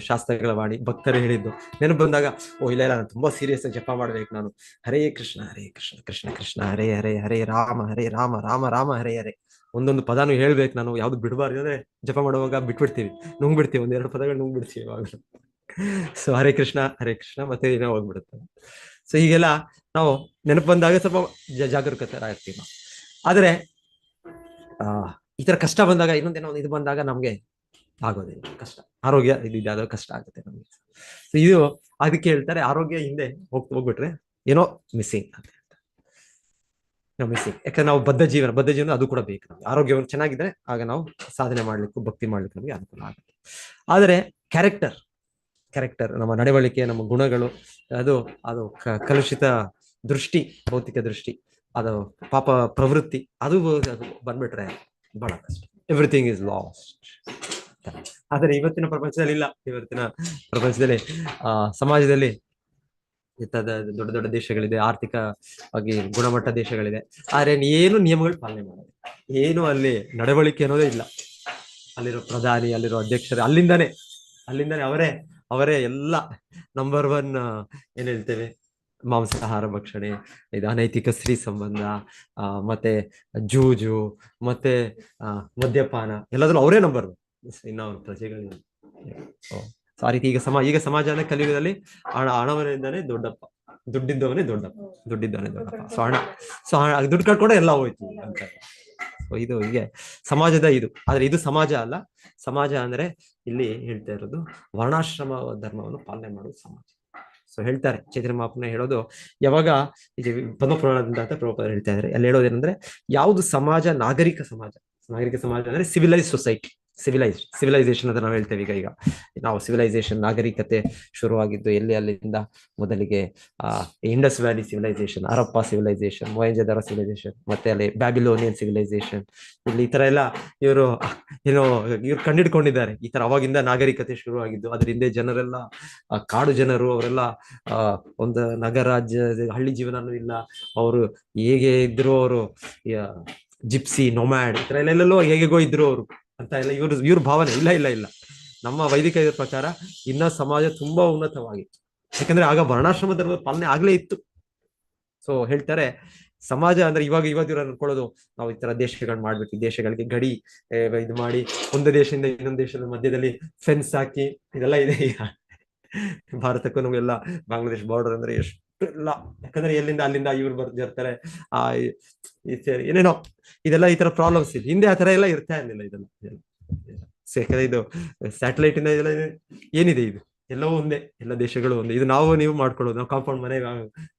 ಶಾಸ್ತ್ರಗಳ ವಾಣಿ, ಭಕ್ತರು ಹೇಳಿದ್ದು ನೆನಪು ಬಂದಾಗ ಇಲ್ಲ ನಾನು ತುಂಬಾ ಸೀರಿಯಸ್ ಆಗಿ ಜಪ ಮಾಡ್ಬೇಕು ನಾನು. ಹರೇ ಕೃಷ್ಣ ಕೃಷ್ಣ ಕೃಷ್ಣ ಹರೇ ಹರೇ, ಹರೇ ರಾಮ ರಾಮ ರಾಮ ಹರೇ ಹರೇ. ಒಂದೊಂದು ಪದಾನು ಹೇಳ್ಬೇಕು ನಾನು, ಯಾವ್ದು ಬಿಡಬಾರ್ದು. ಅಂದ್ರೆ ಜಪ ಮಾಡುವಾಗ ಬಿಟ್ಬಿಡ್ತೀವಿ, ನುಂಗ್ಬಿಡ್ತೀವಿ, 1-2 ಪದಗಳು ನುಂಗ್ಬಿಡ್ತೀವಿ ಇವಾಗ. ಸೊ ಹರೇ ಕೃಷ್ಣ ಮತ್ತೆ ಏನೋ ಹೋಗ್ಬಿಡುತ್ತೆ. ಸೊ ಹೀಗೆಲ್ಲ ನಾವು ನೆನಪು ಬಂದಾಗ ಸ್ವಲ್ಪ ಜಾಗರೂಕತರಾಗ್ತೀವಿ ನಾವು. ಆದ್ರೆ ಈ ತರ ಕಷ್ಟ ಬಂದಾಗ, ಇನ್ನೊಂದೇನೋ ಇದು ಬಂದಾಗ ನಮ್ಗೆ ಆಗೋದಿಲ್ಲ, ಕಷ್ಟ. ಆರೋಗ್ಯ ಇದಾದಾಗ ಕಷ್ಟ ಆಗುತ್ತೆ ನಮ್ಗೆ. ಸೊ ಅದಕ್ಕೆ ಹೇಳ್ತಾರೆ, ಆರೋಗ್ಯ ಹಿಂದೆ ಹೋಗ್ಬಿಟ್ರೆ ಏನೋ ಮಿಸ್ಸಿಂಗ್ ಅಂತ ಹೇಳ್ತಾರೆ. ಮಿಸ್ಸಿಂಗ್. ಯಾಕಂದ್ರೆ ನಾವು ಬದ್ಧ ಜೀವನ ಅದು ಕೂಡ ಬೇಕು ನಮ್ಗೆ. ಆರೋಗ್ಯವನ್ನು ಚೆನ್ನಾಗಿದ್ರೆ ಆಗ ನಾವು ಸಾಧನೆ ಮಾಡ್ಲಿಕ್ಕೂ ಭಕ್ತಿ ಮಾಡ್ಲಿಕ್ಕೆ ನಮಗೆ ಅನುಕೂಲ ಆಗುತ್ತೆ. ಆದ್ರೆ ಕ್ಯಾರೆಕ್ಟರ್ ನಮ್ಮ ನಡವಳಿಕೆ, ನಮ್ಮ ಗುಣಗಳು, ಅದು ಕಲುಷಿತ ದೃಷ್ಟಿ, ಭೌತಿಕ ದೃಷ್ಟಿ, ಅದು ಪಾಪ ಪ್ರವೃತ್ತಿ, ಅದು ಬಂದ್ಬಿಟ್ರೆ ಬಹಳ ಕಷ್ಟ. Everything is last. ಆದ್ರೆ ಇವತ್ತಿನ ಪ್ರಪಂಚದಲ್ಲಿ ಇಲ್ಲ. ಇವತ್ತಿನ ಪ್ರಪಂಚದಲ್ಲಿ ಸಮಾಜದಲ್ಲಿ ದೊಡ್ಡ ದೊಡ್ಡ ದೇಶಗಳಿದೆ, ಆರ್ಥಿಕವಾಗಿ ಗುಣಮಟ್ಟ ದೇಶಗಳಿದೆ. ಆದ್ರೆ ಏನು ನಿಯಮಗಳು ಪಾಲನೆ ಮಾಡೋದು, ಏನು ಅಲ್ಲಿ ನಡವಳಿಕೆ ಅನ್ನೋದೇ ಇಲ್ಲ. ಅಲ್ಲಿರೋ ಪ್ರಧಾನಿ, ಅಲ್ಲಿರೋ ಅಧ್ಯಕ್ಷರು, ಅಲ್ಲಿಂದಾನೆ ಅವರೇ ಎಲ್ಲ ನಂಬರ್ ಒನ್ ಏನ್ ಹೇಳ್ತೇವೆ, ಮಾಂಸಾಹಾರ ಭಕ್ಷಣೆ, ಇದು ಅನೈತಿಕ ಸ್ತ್ರೀ ಸಂಬಂಧ, ಮತ್ತೆ ಜೂಜು, ಮತ್ತೆ ಮದ್ಯಪಾನ, ಎಲ್ಲಾದ್ರೂ ಅವರೇ ನಂಬರ್ ಒನ್. ಇನ್ನ ಅವ್ರ ಪ್ರಜೆಗಳು ಆ ರೀತಿ ಈಗ ಸಮಾಜ ಅಂದ್ರೆ ಕಲಿಯುಗದಲ್ಲಿ ಹಣವನಿಂದಾನೇ ದೊಡ್ಡಪ್ಪ, ದುಡ್ಡಿದ್ದವನೇ ದೊಡ್ಡಪ್ಪ, ದುಡ್ಡಿದ್ದವನೇ ದೊಡ್ಡಪ್ಪ. ಸೊ ದುಡ್ಡು ಕಟ್ಕೊಂಡೆ ಎಲ್ಲ ಹೋಯ್ತು ಅಂತ. ಇದು ಹೀಗೆ ಸಮಾಜದ ಇದು. ಆದ್ರೆ ಇದು ಸಮಾಜ ಅಲ್ಲ. ಸಮಾಜ ಅಂದ್ರೆ ಇಲ್ಲಿ ಹೇಳ್ತಾ ಇರೋದು ವರ್ಣಾಶ್ರಮ ಧರ್ಮವನ್ನು ಪಾಲನೆ ಮಾಡುವ ಸಮಾಜ. ಸೊ ಹೇಳ್ತಾರೆ ಚೈತನ್ಯ ಮಹಾಪ್ರಭು ಹೇಳೋದು, ಯಾವಾಗ ಇದು ಪದ್ಮಪುರಾಣದಿಂದ ಅಂತ ಪ್ರಭುಪಾದರು ಹೇಳ್ತಾ ಇದ್ದಾರೆ, ಅಲ್ಲಿ ಹೇಳೋದೇನಂದ್ರೆ, ಯಾವುದು ಸಮಾಜ ನಾಗರಿಕ ಸಮಾಜ ಅಂದ್ರೆ ಸಿವಿಲೈಸ್ ಸೊಸೈಟಿ, ಸಿವಿಲೈಸೇಷನ್ ಅಂತ ನಾವು ಹೇಳ್ತೇವೆ. ಈಗ ನಾವು ಸಿವಿಲೈಸೇಷನ್, ನಾಗರಿಕತೆ ಶುರುವಾಗಿದ್ದು ಎಲ್ಲಿ, ಅಲ್ಲಿಂದ ಮೊದಲಿಗೆ Indus valley civilisation, Harappa civilisation, Mohenjodaro civilisation, ಮತ್ತೆ ಅಲ್ಲಿ ಬ್ಯಾಬಿಲೋನಿಯನ್ ಸಿವಿಲೈಸೇಷನ್. ಇಲ್ಲಿ ಈ ತರ ಎಲ್ಲ ಇವರು ಕಂಡಿಡ್ಕೊಂಡಿದ್ದಾರೆ. ಈ ತರ ಅವಾಗಿಂದ ನಾಗರಿಕತೆ ಶುರುವಾಗಿದ್ದು, ಅದ್ರ ಹಿಂದೆ ಜನರೆಲ್ಲ ಕಾಡು ಜನರು, ಅವರೆಲ್ಲ ಒಂದು ನಗರ ಹಳ್ಳಿ ಜೀವನನೂ ಇಲ್ಲ. ಅವರು ಹೇಗೆ ಇದ್ರು, ಅವರು ಜಿಪ್ಸಿ, ನೊಮ್ಯಾಡ್, ಈ ತರ ಎಲ್ಲೆಲ್ಲೋ ಹೇಗೆಗೋ ಇದ್ರು ಅವರು ಅಂತ ಎಲ್ಲ ಇವ್ರ ಭಾವನೆ. ಇಲ್ಲ, ನಮ್ಮ ವೈದಿಕ ಇದ್ರ ಪ್ರಕಾರ ಇನ್ನ ಸಮಾಜ ತುಂಬಾ ಉನ್ನತವಾಗಿತ್ತು. ಯಾಕಂದ್ರೆ ಆಗ ವರ್ಣಾಶ್ರಮ ಧರ್ಮದ ಪಾಲನೆ ಆಗ್ಲೇ ಇತ್ತು. ಸೊ ಹೇಳ್ತಾರೆ, ಸಮಾಜ ಅಂದ್ರೆ ಇವಾಗ ಇವ್ರು ಅನ್ಕೊಳ್ಳೋದು, ನಾವು ಈ ತರ ದೇಶಗಳನ್ನ ಮಾಡ್ಬಿಟ್ಟು ದೇಶಗಳಿಗೆ ಗಡಿ ಇದು ಮಾಡಿ, ಒಂದು ದೇಶದಿಂದ ಇನ್ನೊಂದು ದೇಶದ ಮಧ್ಯದಲ್ಲಿ ಫೆನ್ಸ್ ಹಾಕಿ, ಇದೆಲ್ಲ ಇದೆ ಈಗ ಭಾರತಕ್ಕೂ ನಮ್ಗೆಲ್ಲ ಬಾಂಗ್ಲಾದೇಶ್ ಬಾರ್ಡರ್ ಅಂದ್ರೆ ಎಷ್ಟು ಇಲ್ಲ. ಯಾಕಂದ್ರೆ ಎಲ್ಲಿಂದ ಅಲ್ಲಿಂದ ಇವ್ರು ಬರ್ತಾರೆ, ಏನೇನೋ ಇದೆಲ್ಲ ಈ ತರ ಪ್ರಾಬ್ಲಮ್ಸ್ ಇದೆ. ಹಿಂದೆ ಆ ತರ ಎಲ್ಲ ಇರ್ತಾ ಇರ್ಲಿಲ್ಲ ಇದೆಲ್ಲ. ಯಾಕಂದ್ರೆ ಇದು ಸ್ಯಾಟಲೈಟ್ ಇಂದ ಇದೆಲ್ಲ ಏನಿದೆ, ಇದು ಎಲ್ಲವೂ ಒಂದೇ, ಎಲ್ಲ ದೇಶಗಳು ಒಂದೇ. ಇದು ನೀವು ಮಾಡ್ಕೊಳ್ಳೋದು, ನಾವು ಕಾಂಪೌಂಡ್ ಮನೆಗೆ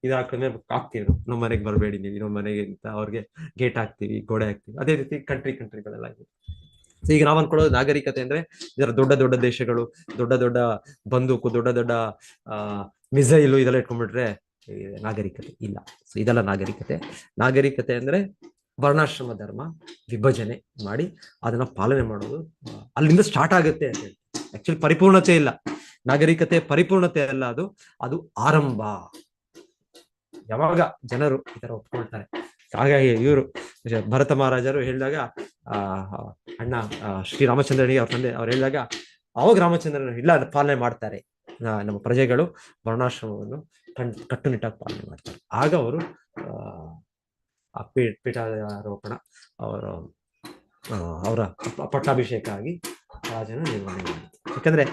ಇದು ಹಾಕಿದ್ರೆ ಹಾಕ್ತೀವಿ, ನಮ್ಮ ಮನೆಗೆ ಬರಬೇಡಿ ನೀವು, ಇನ್ನೊಂದು ಮನೆಗೆ ಅಂತ ಅವ್ರಿಗೆ ಗೇಟ್ ಹಾಕ್ತಿವಿ, ಗೋಡೆ ಹಾಕ್ತಿವಿ. ಅದೇ ರೀತಿ ಕಂಟ್ರಿಗಳೆಲ್ಲ ಇದೆ. ಈಗ ನಾವ್ ಅನ್ಕೊಳ್ಳೋದು ನಾಗರಿಕತೆ ಅಂದ್ರೆ ಇದರ ದೊಡ್ಡ ದೇಶಗಳು, ದೊಡ್ಡ ಬಂದೂಕು, ದೊಡ್ಡ ಮಿಸೈಲು ಇದೆಲ್ಲ ಇಟ್ಕೊಂಡ್ಬಿಟ್ರೆ ನಾಗರಿಕತೆ ಇಲ್ಲ. ಸೊ ಇದೆಲ್ಲ ನಾಗರಿಕತೆ ಅಂದ್ರೆ ವರ್ಣಾಶ್ರಮ ಧರ್ಮ ವಿಭಜನೆ ಮಾಡಿ ಅದನ್ನ ಪಾಲನೆ ಮಾಡೋದು, ಅಲ್ಲಿಂದ ಸ್ಟಾರ್ಟ್ ಆಗುತ್ತೆ ಅಂತ ಹೇಳಿ. ಆಕ್ಚುಲಿ ಪರಿಪೂರ್ಣತೆ ಇಲ್ಲ, ನಾಗರಿಕತೆ ಪರಿಪೂರ್ಣತೆ ಅಲ್ಲ, ಅದು ಆರಂಭ. ಯಾವಾಗ ಜನರು ಈ ತರ ಒಪ್ಕೊಳ್ತಾರೆ. ಹಾಗಾಗಿ ಇವರು ಭರತ ಮಹಾರಾಜರು ಹೇಳಿದಾಗ, ಅಣ್ಣ ಶ್ರೀರಾಮಚಂದ್ರನಿಗೆ ಅವ್ರ ತಂದೆ ಅವ್ರು ಹೇಳಿದಾಗ, ಅವಾಗ ರಾಮಚಂದ್ರನ ಇಲ್ಲ ಪಾಲನೆ ಮಾಡ್ತಾರೆ, ನಮ್ಮ ಪ್ರಜೆಗಳು ವರ್ಣಾಶ್ರಮವನ್ನು ಕಟ್ಟುನಿಟ್ಟಾಗಿ ಪಾಲನೆ ಮಾಡ್ತಾರೆ. ಆಗ ಅವರು ಪೀಠಾರೋಪಣ, ಅವರ ಪಟ್ಟಾಭಿಷೇಕ ಆಗಿ ರಾಜನ ನಿರ್ವಹಣೆ ಮಾಡಿ. ಯಾಕಂದ್ರೆ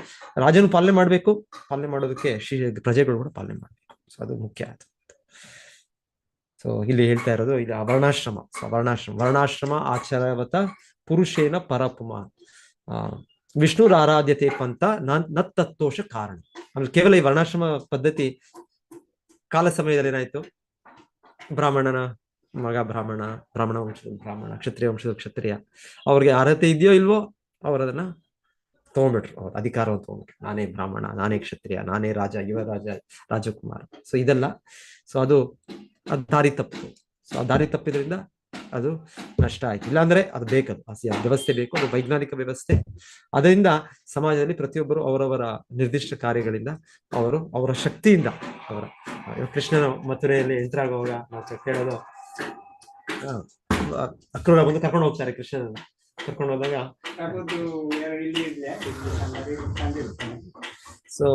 ರಾಜನು ಪಾಲನೆ ಮಾಡ್ಬೇಕು, ಪಾಲನೆ ಮಾಡೋದಕ್ಕೆ ಪ್ರಜೆಗಳು ಕೂಡ ಪಾಲನೆ ಮಾಡ್ಬೇಕು. ಸೊ ಅದು ಮುಖ್ಯ ಆಯ್ತು. ಸೊ ಇಲ್ಲಿ ಹೇಳ್ತಾ ಇರೋದು ಇಲ್ಲಿ ವರ್ಣಾಶ್ರಮ ಆಚಾರವತ ಪುರುಷೇನ ಪರಪುಮ ವಿಷ್ಣುರ ಆರಾಧ್ಯತೆ ಪಂಥ ನತ್ತೋಷ ಕಾರಣ. ಆಮೇಲೆ ಕೇವಲ ಈ ವರ್ಣಾಶ್ರಮ ಪದ್ಧತಿ ಕಾಲ ಸಮಯದಲ್ಲಿ ಏನಾಯ್ತು, ಬ್ರಾಹ್ಮಣನ ಮಗ ಬ್ರಾಹ್ಮಣ ವಂಶದ ಬ್ರಾಹ್ಮಣ, ಕ್ಷತ್ರಿಯ ವಂಶದ ಕ್ಷತ್ರಿಯ, ಅವ್ರಿಗೆ ಅರ್ಹತೆ ಇದೆಯೋ ಇಲ್ವೋ ಅವರದನ್ನ ತಗೊಂಡ್ಬಿಟ್ರು, ಅವ್ರ ಅಧಿಕಾರವನ್ನು ತಗೊಂಡ್ಬಿಟ್ರು. ನಾನೇ ಬ್ರಾಹ್ಮಣ, ನಾನೇ ಕ್ಷತ್ರಿಯ, ನಾನೇ ರಾಜ, ರಾಜಕುಮಾರ. ಸೊ ಇದೆಲ್ಲ, ಸೊ ಅದು ದಾರಿ ತಪ್ಪು. ಸೊ ಆ ದಾರಿ ತಪ್ಪಿದ್ರಿಂದ ಅದು ನಷ್ಟ ಆಯ್ತು. ಇಲ್ಲಾಂದ್ರೆ ಅದು ಬೇಕದು, ವ್ಯವಸ್ಥೆ ಬೇಕು, ಅದು ವೈಜ್ಞಾನಿಕ ವ್ಯವಸ್ಥೆ. ಅದರಿಂದ ಸಮಾಜದಲ್ಲಿ ಪ್ರತಿಯೊಬ್ಬರು ಅವರವರ ನಿರ್ದಿಷ್ಟ ಕಾರ್ಯಗಳಿಂದ ಅವರ ಶಕ್ತಿಯಿಂದ ಕೃಷ್ಣನ ಮಥುರೆಯಲ್ಲಿ ಎಂಟರ್ ಆಗುವಾಗ ನಾವು ಕೇಳೋದು, ಅಕ್ರೂರ ಬಂದು ಕರ್ಕೊಂಡು ಹೋಗ್ತಾರೆ, ಕೃಷ್ಣನ ಕರ್ಕೊಂಡು ಹೋದಾಗ. ಸೊ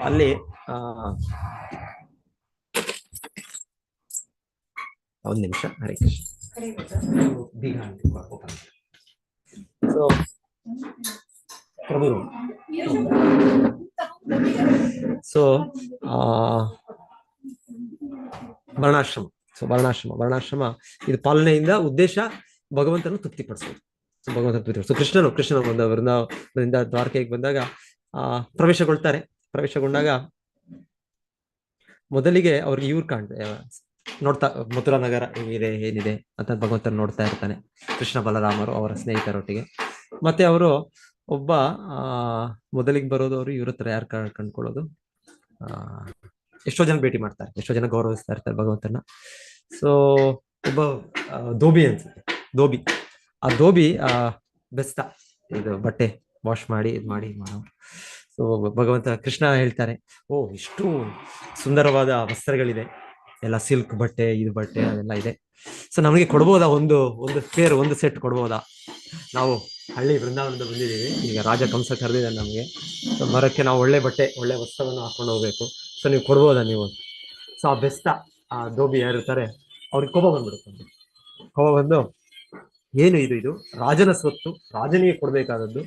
ಅಲ್ಲಿ ಒಂದ್ ನಿಮಿಷ, ಹರೇ ಕೃಷ್ಣ. ಸೊ ಪ್ರಭು, ಸೊ ವರ್ಣಾಶ್ರಮ ಇದು ಪಾಲನೆಯಿಂದ ಉದ್ದೇಶ ಭಗವಂತನ ತೃಪ್ತಿಪಡಿಸೋದು. ಸೊ ಭಗವಂತನ ಕೃಷ್ಣನು ಬಂದ ವೃಂದಾವನದಿಂದ ದ್ವಾರಕೆಗೆ ಬಂದಾಗ ಪ್ರವೇಶಗೊಂಡಾಗ ಮೊದಲಿಗೆ ಅವ್ರಿಗೆ ಇವ್ರು ನೋಡ್ತಾ, ಮಥುರಾ ನಗರ ಏನಿದೆ ಅಂತ ಭಗವಂತನ ನೋಡ್ತಾ ಇರ್ತಾನೆ, ಕೃಷ್ಣ ಬಲರಾಮರು ಅವರ ಸ್ನೇಹಿತರೊಟ್ಟಿಗೆ. ಮತ್ತೆ ಅವರು ಮೊದಲಿಗೆ ಬರೋದು ಅವರು ಇವ್ರ ಹತ್ರ ಯಾರು ಕಂಡ್ಕೊಳ್ಳೋದು, ಎಷ್ಟೋ ಜನ ಭೇಟಿ ಮಾಡ್ತಾರೆ, ಎಷ್ಟೋ ಜನ ಗೌರವಿಸ್ತಾ ಇರ್ತಾರೆ ಭಗವಂತನ. ಸೊ ಒಬ್ಬ ಧೋಬಿ ಅನ್ಸುತ್ತೆ, ಆ ಧೋಬಿ ಬೆಸ್ತ ಇದು ಬಟ್ಟೆ ವಾಶ್ ಮಾಡಿ ಮಾಡೋ. ಸೊ ಭಗವಂತ ಕೃಷ್ಣ ಹೇಳ್ತಾರೆ, ಓ ಇಷ್ಟು ಸುಂದರವಾದ ವಸ್ತ್ರಗಳಿದೆ, ಎಲ್ಲ ಸಿಲ್ಕ್ ಬಟ್ಟೆ, ಇದು ಬಟ್ಟೆ ಅದೆಲ್ಲ ಇದೆ. ಸೊ ನಮಗೆ ಕೊಡ್ಬೋದಾ, ಒಂದು ಸೆಟ್ ಕೊಡ್ಬೋದಾ, ನಾವು ಹಳ್ಳಿ ಬೃಂದಾವನದಿಂದ ಬಂದಿದ್ದೀವಿ. ಈಗ ರಾಜ ಕಂಸ ಕರೆದಿದ್ದಾನೆ ನಮಗೆ. ಸೊ ಮರಕ್ಕೆ ನಾವು ಒಳ್ಳೆ ಬಟ್ಟೆ ಒಳ್ಳೆ ವಸ್ತ್ರವನ್ನು ಹಾಕೊಂಡು ಹೋಗ್ಬೇಕು. ಸೊ ನೀವು ಕೊಡ್ಬೋದಾ ನೀವು? ಸೊ ಆ ಬೆಸ್ತ ಆ ಧೋಬಿ ಯಾರಿರ್ತಾರೆ ಅವ್ರಿಗೆ ಕೋಪ ಬಂದ್ಬಿಡುತ್ತೆ. ಕೋಪ ಬಂದು, ಏನು ಇದು ರಾಜನ ಸ್ವತ್ತು, ರಾಜನಿಗೆ ಕೊಡ್ಬೇಕಾದದ್ದು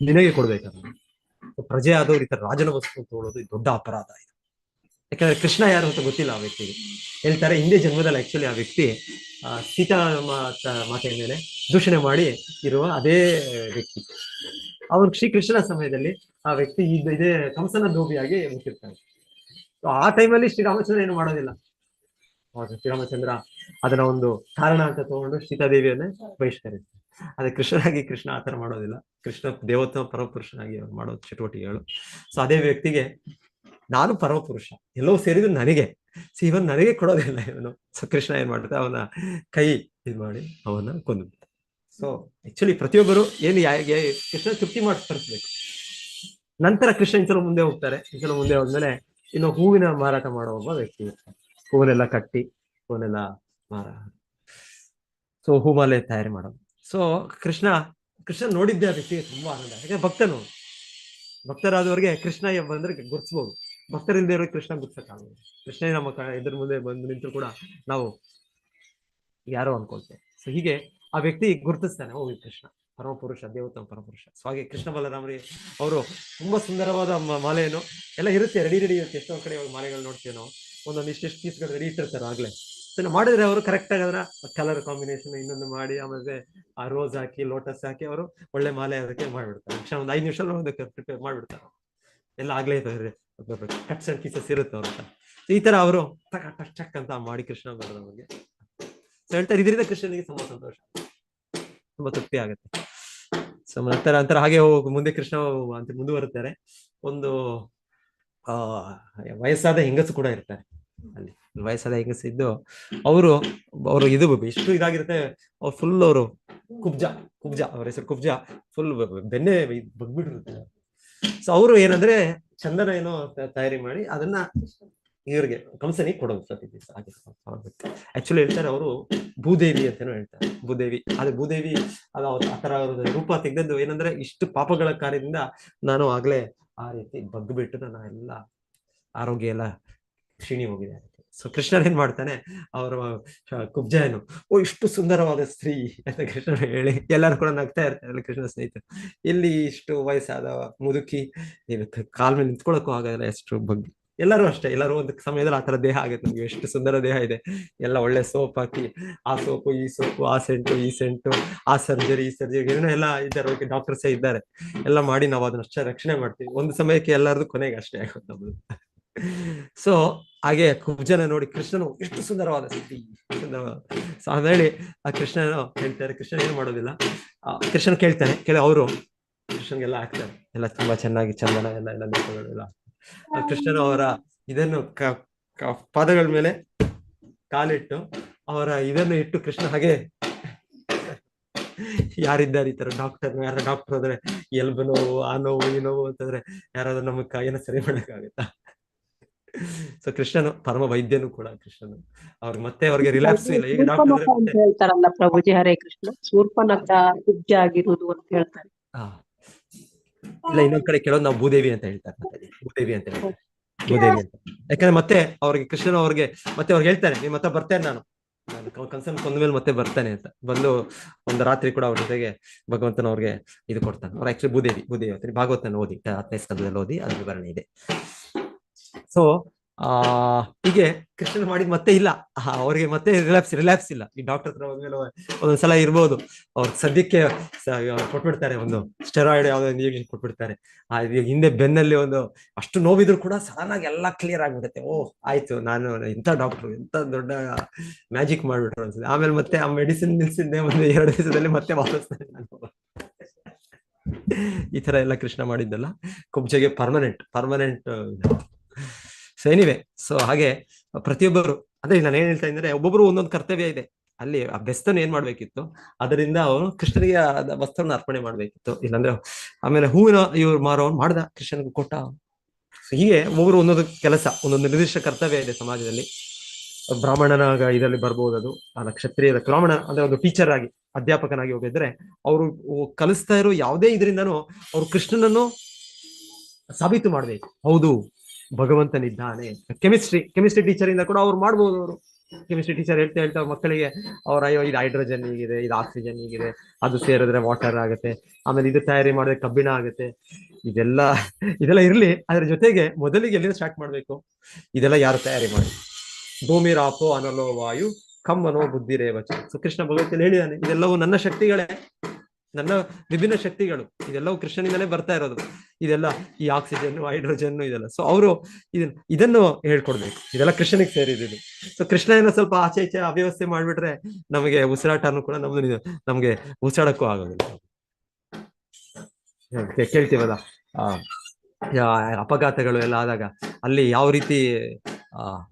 ನಿನಗೆ ಕೊಡ್ಬೇಕಾದದ್ದು. ಪ್ರಜೆ ಆದವ್ರು ಈ ತರ ರಾಜನ ವಸ್ತು ತಗೊಳ್ಳೋದು ದೊಡ್ಡ ಅಪರಾಧ ಇದು. ಯಾಕಂದ್ರೆ ಕೃಷ್ಣ ಯಾರು ಅಂತ ಗೊತ್ತಿಲ್ಲ ಆ ವ್ಯಕ್ತಿಗೆ. ಹೇಳ್ತಾರೆ ಹಿಂದೆ ಜನ್ಮದಲ್ಲಿ ಆಕ್ಚುಲಿ ಆ ವ್ಯಕ್ತಿ ಸೀತಾ ಮಾತೆಯ ಮೇಲೆ ದೂಷಣೆ ಮಾಡಿ ಇರುವ ಅದೇ ವ್ಯಕ್ತಿ. ಅವ್ರು ಶ್ರೀಕೃಷ್ಣನ ಸಮಯದಲ್ಲಿ ಆ ವ್ಯಕ್ತಿ ಇದೇ ಕಂಸನ ಧೋಬಿಯಾಗಿ ಮುಟ್ಟಿರ್ತಾನೆ. ಆ ಟೈಮಲ್ಲಿ ಶ್ರೀರಾಮಚಂದ್ರ ಏನು ಮಾಡೋದಿಲ್ಲ. ಶ್ರೀರಾಮಚಂದ್ರ ಅದನ್ನ ಒಂದು ಕಾರಣ ಅಂತ ತಗೊಂಡು ಸೀತಾದೇವಿಯನ್ನೇ ಬಹಿಷ್ಕರಿಸ್ತಾರೆ. ಅದೇ ಕೃಷ್ಣನಾಗಿ ಕೃಷ್ಣ ಆತರ ಮಾಡೋದಿಲ್ಲ. ಕೃಷ್ಣ ದೇವೋತ್ತಮ ಪರಮಪುರುಷನಾಗಿ ಅವ್ರು ಮಾಡೋ ಚಟುವಟಿಕೆಗಳು. ಸೊ ಅದೇ ವ್ಯಕ್ತಿಗೆ ನಾನು ಪರಮಪುರುಷ ಎಲ್ಲವೂ ಸೇರಿದ್ರು ನನಗೆ, ಇವನ್ ನನಗೆ ಕೊಡೋದಿಲ್ಲ ಇವನು. ಸೊ ಕೃಷ್ಣ ಏನ್ ಮಾಡ್ತಾರೆ, ಅವನ ಕೈ ಇದು ಮಾಡಿ ಅವನ ಕೊಂದು. ಸೊ ಆಕ್ಚುಲಿ ಪ್ರತಿಯೊಬ್ಬರು ಏನು ಕೃಷ್ಣ ತೃಪ್ತಿ ಮಾಡಿ ತರಿಸ್ಬೇಕು. ನಂತರ ಕೃಷ್ಣ ಇಂಚಲ ಮುಂದೆ ಹೋಗ್ತಾರೆ. ಇಂಚಲ ಮುಂದೆ ಹೋದ್ಮೇಲೆ ಇನ್ನು ಹೂವಿನ ಮಾರಾಟ ಮಾಡೋ ಒಬ್ಬ ವ್ಯಕ್ತಿ ಇರ್ತಾರೆ. ಹೂವನ್ನೆಲ್ಲ ಕಟ್ಟಿ ಹೂವನ್ನೆಲ್ಲ ಸೊ ಹೂಮಾಲೆ ತಯಾರಿ ಮಾಡೋದು. ಸೊ ಕೃಷ್ಣ ನೋಡಿದ್ದೆ ಆ ವ್ಯಕ್ತಿಗೆ ತುಂಬಾ ಆನಂದ. ಯಾಕಂದ್ರೆ ಭಕ್ತರಾದವ್ರಿಗೆ ಕೃಷ್ಣ ಬಂದ್ರೆ ಗುರ್ಸ್ಬೋದು. ಭಕ್ತರಿಲ್ದೇ ಇರೋರಿಗೆ ಕೃಷ್ಣ ಗುರ್ಸಕ್ಕಾಗಲ್ಲ. ಕೃಷ್ಣ ನಮ್ಮ ಎದುರ ಮುಂದೆ ಬಂದು ನಿಂತು ಕೂಡ ನಾವು ಯಾರೋ ಅನ್ಕೊಳ್ತೇವೆ. ಸೊ ಹೀಗೆ ಆ ವ್ಯಕ್ತಿ ಗುರುತಿಸ್ತಾನೆ, ಓ ಕೃಷ್ಣ ಪರಮಪುರುಷ, ದೇವೋತ್ತಮ ಪರಮಪುರುಷ. ಸೊ ಹಾಗೆ ಕೃಷ್ಣ ಬಲರಾಮರಿಗೆ ಅವರು ತುಂಬಾ ಸುಂದರವಾದ ಮಾಲೆಯನ್ನು ಎಲ್ಲ ಇರುತ್ತೆ, ರೆಡಿ ಇರುತ್ತೆ. ಎಷ್ಟೊಂದ್ ಕಡೆ ಮಾಲೆಗಳು ನೋಡ್ತೀವಿ ನಾವು, ಒಂದೊಂದು ಇಷ್ಟೆಷ್ಟು ಪೀಸ್ಗಳು ರೆಡಿ ಇಟ್ಟಿರ್ತಾರೆ ಆಗ್ಲೇ. ಸೊ ಮಾಡಿದ್ರೆ ಅವರು ಕರೆಕ್ಟ್ ಆಗಿ ಅದರ ಕಲರ್ ಕಾಂಬಿನೇಷನ್ ಇನ್ನೊಂದು ಮಾಡಿ, ಆಮೇಲೆ ಆ ರೋಸ್ ಹಾಕಿ ಲೋಟಸ್ ಹಾಕಿ ಅವರು ಒಳ್ಳೆ ಮಾಲೆ ಅದಕ್ಕೆ ಮಾಡ್ಬಿಡ್ತಾರೆ. ಒಂದು 5 ನಿಮಿಷ ಪ್ರಿಪೇರ್ ಮಾಡ್ಬಿಡ್ತಾರೆ. ಎಲ್ಲ ಆಗ್ಲೇ ಕಟ್ಸ್ ಅಂಡ್ ಪೀಸಸ್ ಇರುತ್ತೆ ಅವ್ರ. ಈ ತರ ಅವರು ಟಕ್ ಅಂತ ಮಾಡಿ ಕೃಷ್ಣ ಬಲರಾಮರಿಗೆ ಹೇಳ್ತಾರೆ. ಇದರಿಂದ ಕೃಷ್ಣನಿಗೆ ತುಂಬಾ ಸಂತೋಷ, ತುಂಬಾ ತೃಪ್ತಿ ಆಗುತ್ತೆ. ಸೊ ನಂತರ ಹಾಗೆ ಮುಂದೆ ಕೃಷ್ಣ ಅಂತ ಮುಂದುವರುತ್ತಾರೆ. ಒಂದು ವಯಸ್ಸಾದ ಹೆಂಗಸು ಕೂಡ ಇರ್ತಾರೆ ಅಲ್ಲಿ. ವಯಸ್ಸಾದ ಹೆಂಗಸು ಇದ್ದು ಅವರು ಇದು ಎಷ್ಟು ಇದಾಗಿರುತ್ತೆ, ಅವ್ರು ಫುಲ್ ಅವರು ಕುಬ್ಜ ಅವ್ರ ಹೆಸರು ಕುಬ್ಜ, ಫುಲ್ ಬೆನ್ನೆ ಬಗ್ಬಿಟ್ಟಿರುತ್ತೆ. ಸೊ ಅವರು ಏನಂದ್ರೆ ಚಂದನ ಏನೋ ತಯಾರಿ ಮಾಡಿ ಅದನ್ನ ಇವ್ರಿಗೆ ಕಂಸನಿಗೆ ಕೊಡೋದು ಪ್ರತಿ ದಿವಸ. ಹಾಗೆ ಆಕ್ಚುಲಿ ಹೇಳ್ತಾರೆ ಅವರು ಭೂದೇವಿ ಅಂತಾನೂ ಹೇಳ್ತಾರೆ. ಭೂದೇವಿ ಅದು ಆತರ ಅವ್ರ ರೂಪ ತೆಗೆದದ್ದು ಏನಂದ್ರೆ ಇಷ್ಟು ಪಾಪಗಳ ಕಾರ್ಯದಿಂದ ನಾನು ಆಗ್ಲೇ ಆ ರೀತಿ ಬಗ್ಬಿಟ್ಟು ನನ್ನ ಎಲ್ಲ ಆರೋಗ್ಯ ಎಲ್ಲ ಕ್ಷೀಣಿ ಹೋಗಿದೆ. ಸೊ ಕೃಷ್ಣ ಏನ್ ಮಾಡ್ತಾನೆ, ಅವರ ಕುಬ್ಜ ಏನು, ಓ ಇಷ್ಟು ಸುಂದರವಾದ ಸ್ತ್ರೀ ಅಂತ ಕೃಷ್ಣ ಹೇಳಿ ಎಲ್ಲರೂ ಕೂಡ ನಗ್ತಾ ಇರ್ತಾರೆ ಕೃಷ್ಣ ಸ್ನೇಹಿತರು. ಇಲ್ಲಿ ಇಷ್ಟು ವಯಸ್ಸಾದ ಮುದುಕಿ ಕಾಲ್ ಮೇಲೆ ನಿಂತ್ಕೊಳಕ್ಕೂ ಆಗಲ್ಲ, ಎಷ್ಟು ಬಗ್ಗೆ. ಎಲ್ಲರೂ ಅಷ್ಟೇ, ಎಲ್ಲರೂ ಒಂದು ಸಮಯದಲ್ಲಿ ಆತರ ದೇಹ ಆಗುತ್ತೆ ನಮ್ಗೆ. ಎಷ್ಟು ಸುಂದರ ದೇಹ ಇದೆ, ಎಲ್ಲ ಒಳ್ಳೆ ಸೋಪ್ ಹಾಕಿ ಆ ಸೋಪು ಈ ಸೋಪು, ಆ ಸೆಂಟು ಈ ಸೆಂಟು, ಆ ಸರ್ಜರಿ ಈ ಸರ್ಜರಿ ಏನೋ ಎಲ್ಲ ಇದ್ದಾರೆ, ಡಾಕ್ಟರ್ಸೇ ಇದ್ದಾರೆ. ಎಲ್ಲ ಮಾಡಿ ನಾವು ಅದನ್ನ ಅಷ್ಟೇ ರಕ್ಷಣೆ ಮಾಡ್ತೀವಿ. ಒಂದು ಸಮಯಕ್ಕೆ ಎಲ್ಲರದು ಕೊನೆಗೆ ಅಷ್ಟೇ ಆಗುತ್ತೆ ನಮ್ದು. ಸೊ ಹಾಗೆ ಕುಬ್ಜನ ನೋಡಿ ಕೃಷ್ಣನು ಎಷ್ಟು ಸುಂದರವಾದ ಸ್ಥಿತಿ, ಸೊ ಹೇಳಿ ಆ ಕೃಷ್ಣನು ಹೇಳ್ತಾರೆ. ಕೃಷ್ಣ ಏನು ಮಾಡೋದಿಲ್ಲ, ಕೃಷ್ಣ ಕೇಳಿ ಅವರು ಕೃಷ್ಣನ್ಗೆಲ್ಲ ಹಾಕ್ತಾರೆ. ಎಲ್ಲ ತುಂಬಾ ಚೆನ್ನಾಗಿ ಚಂದನ ಎಲ್ಲ ಕೃಷ್ಣನು ಅವರ ಇದನ್ನು ಪಾದಗಳ ಮೇಲೆ ಕಾಲಿಟ್ಟು ಅವರ ಇದನ್ನು ಇಟ್ಟು ಕೃಷ್ಣ ಹಾಗೆ ಯಾರಿದ್ದಾರೆ ಈ ತರ ಯಾರ ಡಾಕ್ಟರ್ ಆದ್ರೆ ಎಲ್ಬ ನೋವು, ಆ ನೋವು ಈ ನೋವು ಅಂತಂದ್ರೆ ಯಾರಾದ್ರೂ ನಮಗ್ ಕಾಯಿನ ಸರಿ ಮಾಡಕ್ಕಾಗತ್ತಾ? ಸೊ ಕೃಷ್ಣನು ಪರಮ ವೈದ್ಯನು ಕೂಡ. ಕೃಷ್ಣನು ಅವ್ರಿಗೆ ರಿಲ್ಯಾಕ್ಸ್ ಇಲ್ಲ. ಈಗ ಡಾಕ್ಟರ್ ಹೇಳ್ತಾರಲ್ಲ ಪ್ರಭುಜಿ, ಹರೇ ಕೃಷ್ಣ, ಶೂರ್ಪನಖ ಕುಬ್ಜ ಆಗಿರುವುದು ಅಂತ ಹೇಳ್ತಾರೆ. ಇಲ್ಲ, ಇನ್ನೊಂದ್ ಕಡೆ ಕೆಲವೊಂದು ನಾವು ಭೂದೇವಿ ಅಂತ ಹೇಳ್ತಾರೆ. ಭೂದೇವಿ ಅಂತ ಹೇಳ್ತಾರೆ, ಭೂದೇವಿ ಅಂತ. ಯಾಕಂದ್ರೆ ಮತ್ತೆ ಅವ್ರಿಗೆ ಕೃಷ್ಣನ ಅವ್ರಿಗೆ ಹೇಳ್ತಾನೆ, ನೀನ್ ಮತ್ತೆ ಬರ್ತೇನೆ ನಾನು ಕನ್ಸನ್ ಕೊಂದ ಮೇಲೆ ಮತ್ತೆ ಬರ್ತಾನೆ ಅಂತ. ಬಂದು ಒಂದು ರಾತ್ರಿ ಕೂಡ ಅವ್ರ ಜೊತೆಗೆ ಭಗವಂತನ ಅವ್ರಿಗೆ ಇದು ಕೊಡ್ತಾನೆ. ಅವ್ರು ಆಕ್ಚುಲಿ ಭೂದೇವಿ ಅಂತ ಭಾಗವತನ ಓದಿ 10ನೇ ಸ್ಕಂದದಲ್ಲಿ ಓದಿ ಅದ್ರ ವಿವರಣೆ ಇದೆ. ಸೊ ಹೀಗೆ ಕೃಷ್ಣ ಮಾಡಿದ್ ಮತ್ತೆ ಇಲ್ಲ, ಅವ್ರಿಗೆ ಮತ್ತೆ ರಿಲ್ಯಾಪ್ಸ್ ಇಲ್ಲ. ಈ ಡಾಕ್ಟರ್ ಹತ್ರ ಹೋದ್ಮೇಲೆ ಒಂದೊಂದ್ಸಲ ಇರ್ಬೋದು, ಅವ್ರ ಸದ್ಯಕ್ಕೆ ಕೊಟ್ಬಿಡ್ತಾರೆ, ಒಂದು ಸ್ಟೆರಾಯ್ಡ್ ಯಾವ್ದೋ ಇಂಜೆಕ್ಷನ್ ಕೊಟ್ಬಿಡ್ತಾರೆ. ಹಿಂದೆ ಬೆನ್ನಲ್ಲಿ ಒಂದು ಅಷ್ಟು ನೋವಿದ್ರು ಕೂಡ ಸಡನ್ ಆಗಿ ಎಲ್ಲ ಕ್ಲಿಯರ್ ಆಗ್ಬಿಡುತ್ತೆ. ಓಹ್ ಆಯ್ತು, ನಾನು ಇಂಥ ಡಾಕ್ಟ್ರು ಎಂತ ದೊಡ್ಡ ಮ್ಯಾಜಿಕ್ ಮಾಡ್ಬಿಟ್ರು ಅನ್ಸುತ್ತೆ. ಆಮೇಲೆ ಮತ್ತೆ ಆ ಮೆಡಿಸಿನ್ ನಿಲ್ಸಿದ್ದೆ ಒಂದು 2 ದಿವಸದಲ್ಲಿ ಮತ್ತೆ ವಾಪಸ್ ನಾನು ಈ ತರ ಎಲ್ಲ ಕೃಷ್ಣ ಮಾಡಿದ್ದಲ್ಲ ಕುಬ್ಜೆಗೆ ಪರ್ಮನೆಂಟ್. ಸೊ ಎನಿವೆ, ಸೊ ಹಾಗೆ ಪ್ರತಿಯೊಬ್ಬರು ಅದೇ ನಾನು ಏನ್ ಹೇಳ್ತಾ ಇದ್ರೆ, ಒಬ್ಬೊಬ್ರು ಒಂದೊಂದು ಕರ್ತವ್ಯ ಇದೆ. ಅಲ್ಲಿ ಆ ಬೆಸ್ತನ ಏನ್ ಮಾಡ್ಬೇಕಿತ್ತು, ಅದರಿಂದ ಅವನು ಕೃಷ್ಣನಿಗೆ ವಸ್ತ್ರನ ಅರ್ಪಣೆ ಮಾಡ್ಬೇಕಿತ್ತು. ಇಲ್ಲಾಂದ್ರೆ ಆಮೇಲೆ ಹೂವಿನ ಇವ್ರು ಮಾರೋನ್ ಮಾಡ್ದ, ಕೃಷ್ಣನಿಗೆ ಕೊಟ್ಟ. ಸೊ ಹೀಗೆ ಒಬ್ಬರು ಒಂದೊಂದು ಕೆಲಸ, ಒಂದೊಂದು ನಿರ್ದಿಷ್ಟ ಕರ್ತವ್ಯ ಇದೆ ಸಮಾಜದಲ್ಲಿ. ಬ್ರಾಹ್ಮಣನ ಇದರಲ್ಲಿ ಬರ್ಬೋದು. ಅದು ಅಲ್ಲ, ಕ್ಷತ್ರಿಯದ ಬ್ರಾಹ್ಮಣ ಅಂದ್ರೆ ಒಂದು ಟೀಚರ್ ಆಗಿ, ಅಧ್ಯಾಪಕನಾಗಿ ಹೋಗಿದ್ರೆ ಅವರು ಕಲಿಸ್ತಾ ಇರೋ ಯಾವುದೇ ಇದರಿಂದನೂ ಅವರು ಕೃಷ್ಣನನ್ನು ಸಾಬೀತು ಮಾಡ್ಬೇಕು. ಹೌದು, ಭಗವಂತನಿದ್ದಾನೆ. ಕೆಮಿಸ್ಟ್ರಿ ಟೀಚರ್ ಇಂದ ಕೂಡ ಅವ್ರು ಮಾಡ್ಬೋದು. ಅವರು ಕೆಮಿಸ್ಟ್ರಿ ಟೀಚರ್ ಹೇಳ್ತಾ ಹೇಳ್ತಾ ಮಕ್ಕಳಿಗೆ ಅವ್ರ ಅಯ್ಯೋ ಇದು ಹೈಡ್ರೋಜನ್ ಹೀಗಿದೆ, ಇದು ಆಕ್ಸಿಜನ್ ಹೀಗಿದೆ, ಅದು ಸೇರಿದ್ರೆ ವಾಟರ್ ಆಗುತ್ತೆ, ಆಮೇಲೆ ಇದು ತಯಾರಿ ಮಾಡಿದ್ರೆ ಕಬ್ಬಿಣ ಆಗುತ್ತೆ. ಇದೆಲ್ಲ ಇದೆಲ್ಲ ಇರ್ಲಿ, ಅದ್ರ ಜೊತೆಗೆ ಮೊದಲಿಗೆ ಎಲ್ಲಿಂದ ಸ್ಟಾರ್ಟ್ ಮಾಡ್ಬೇಕು? ಇದೆಲ್ಲ ಯಾರು ತಯಾರಿ ಮಾಡಿ? ಭೂಮಿರಾಪೋ ಅನಲೋ ವಾಯು ಕಮ್ಮನೋ ಬುದ್ಧಿರೇವಚ. ಸೊ ಕೃಷ್ಣ ಭಗವದ್ಗೀತೆಯಲ್ಲಿ ಹೇಳಿದಾನೆ, ಇದೆಲ್ಲವೂ ನನ್ನ ಶಕ್ತಿಗಳೇ, ನನ್ನ ವಿಭಿನ್ನ ಶಕ್ತಿಗಳು, ಇದೆಲ್ಲವೂ ಕೃಷ್ಣನಿಂದಲೇ ಬರ್ತಾ ಇರೋದು. ಇದೆಲ್ಲ ಈ ಆಕ್ಸಿಜನ್, ಹೈಡ್ರೋಜನ್ ಇದೆಲ್ಲ. ಸೊ ಅವರು ಇದನ್ನು ಹೇಳ್ಕೊಡ್ಬೇಕು, ಇದೆಲ್ಲ ಕೃಷ್ಣನಿಗೆ ಸೇರಿದ್ದು. ಸೊ ಕೃಷ್ಣ ಏನೋ ಸ್ವಲ್ಪ ಆಚೆ ಈಚೆ ಅವ್ಯವಸ್ಥೆ ಮಾಡ್ಬಿಟ್ರೆ ನಮಗೆ ಉಸಿರಾಟನೂ ಕೂಡ ನಮ್ಗೆ ಉಸಿರಾಡಕ್ಕೂ ಆಗೋದಿಲ್ಲ. ಕೇಳ್ತೀವಲ್ಲ, ಅಪಘಾತಗಳು ಎಲ್ಲ ಆದಾಗ ಅಲ್ಲಿ ಯಾವ ರೀತಿ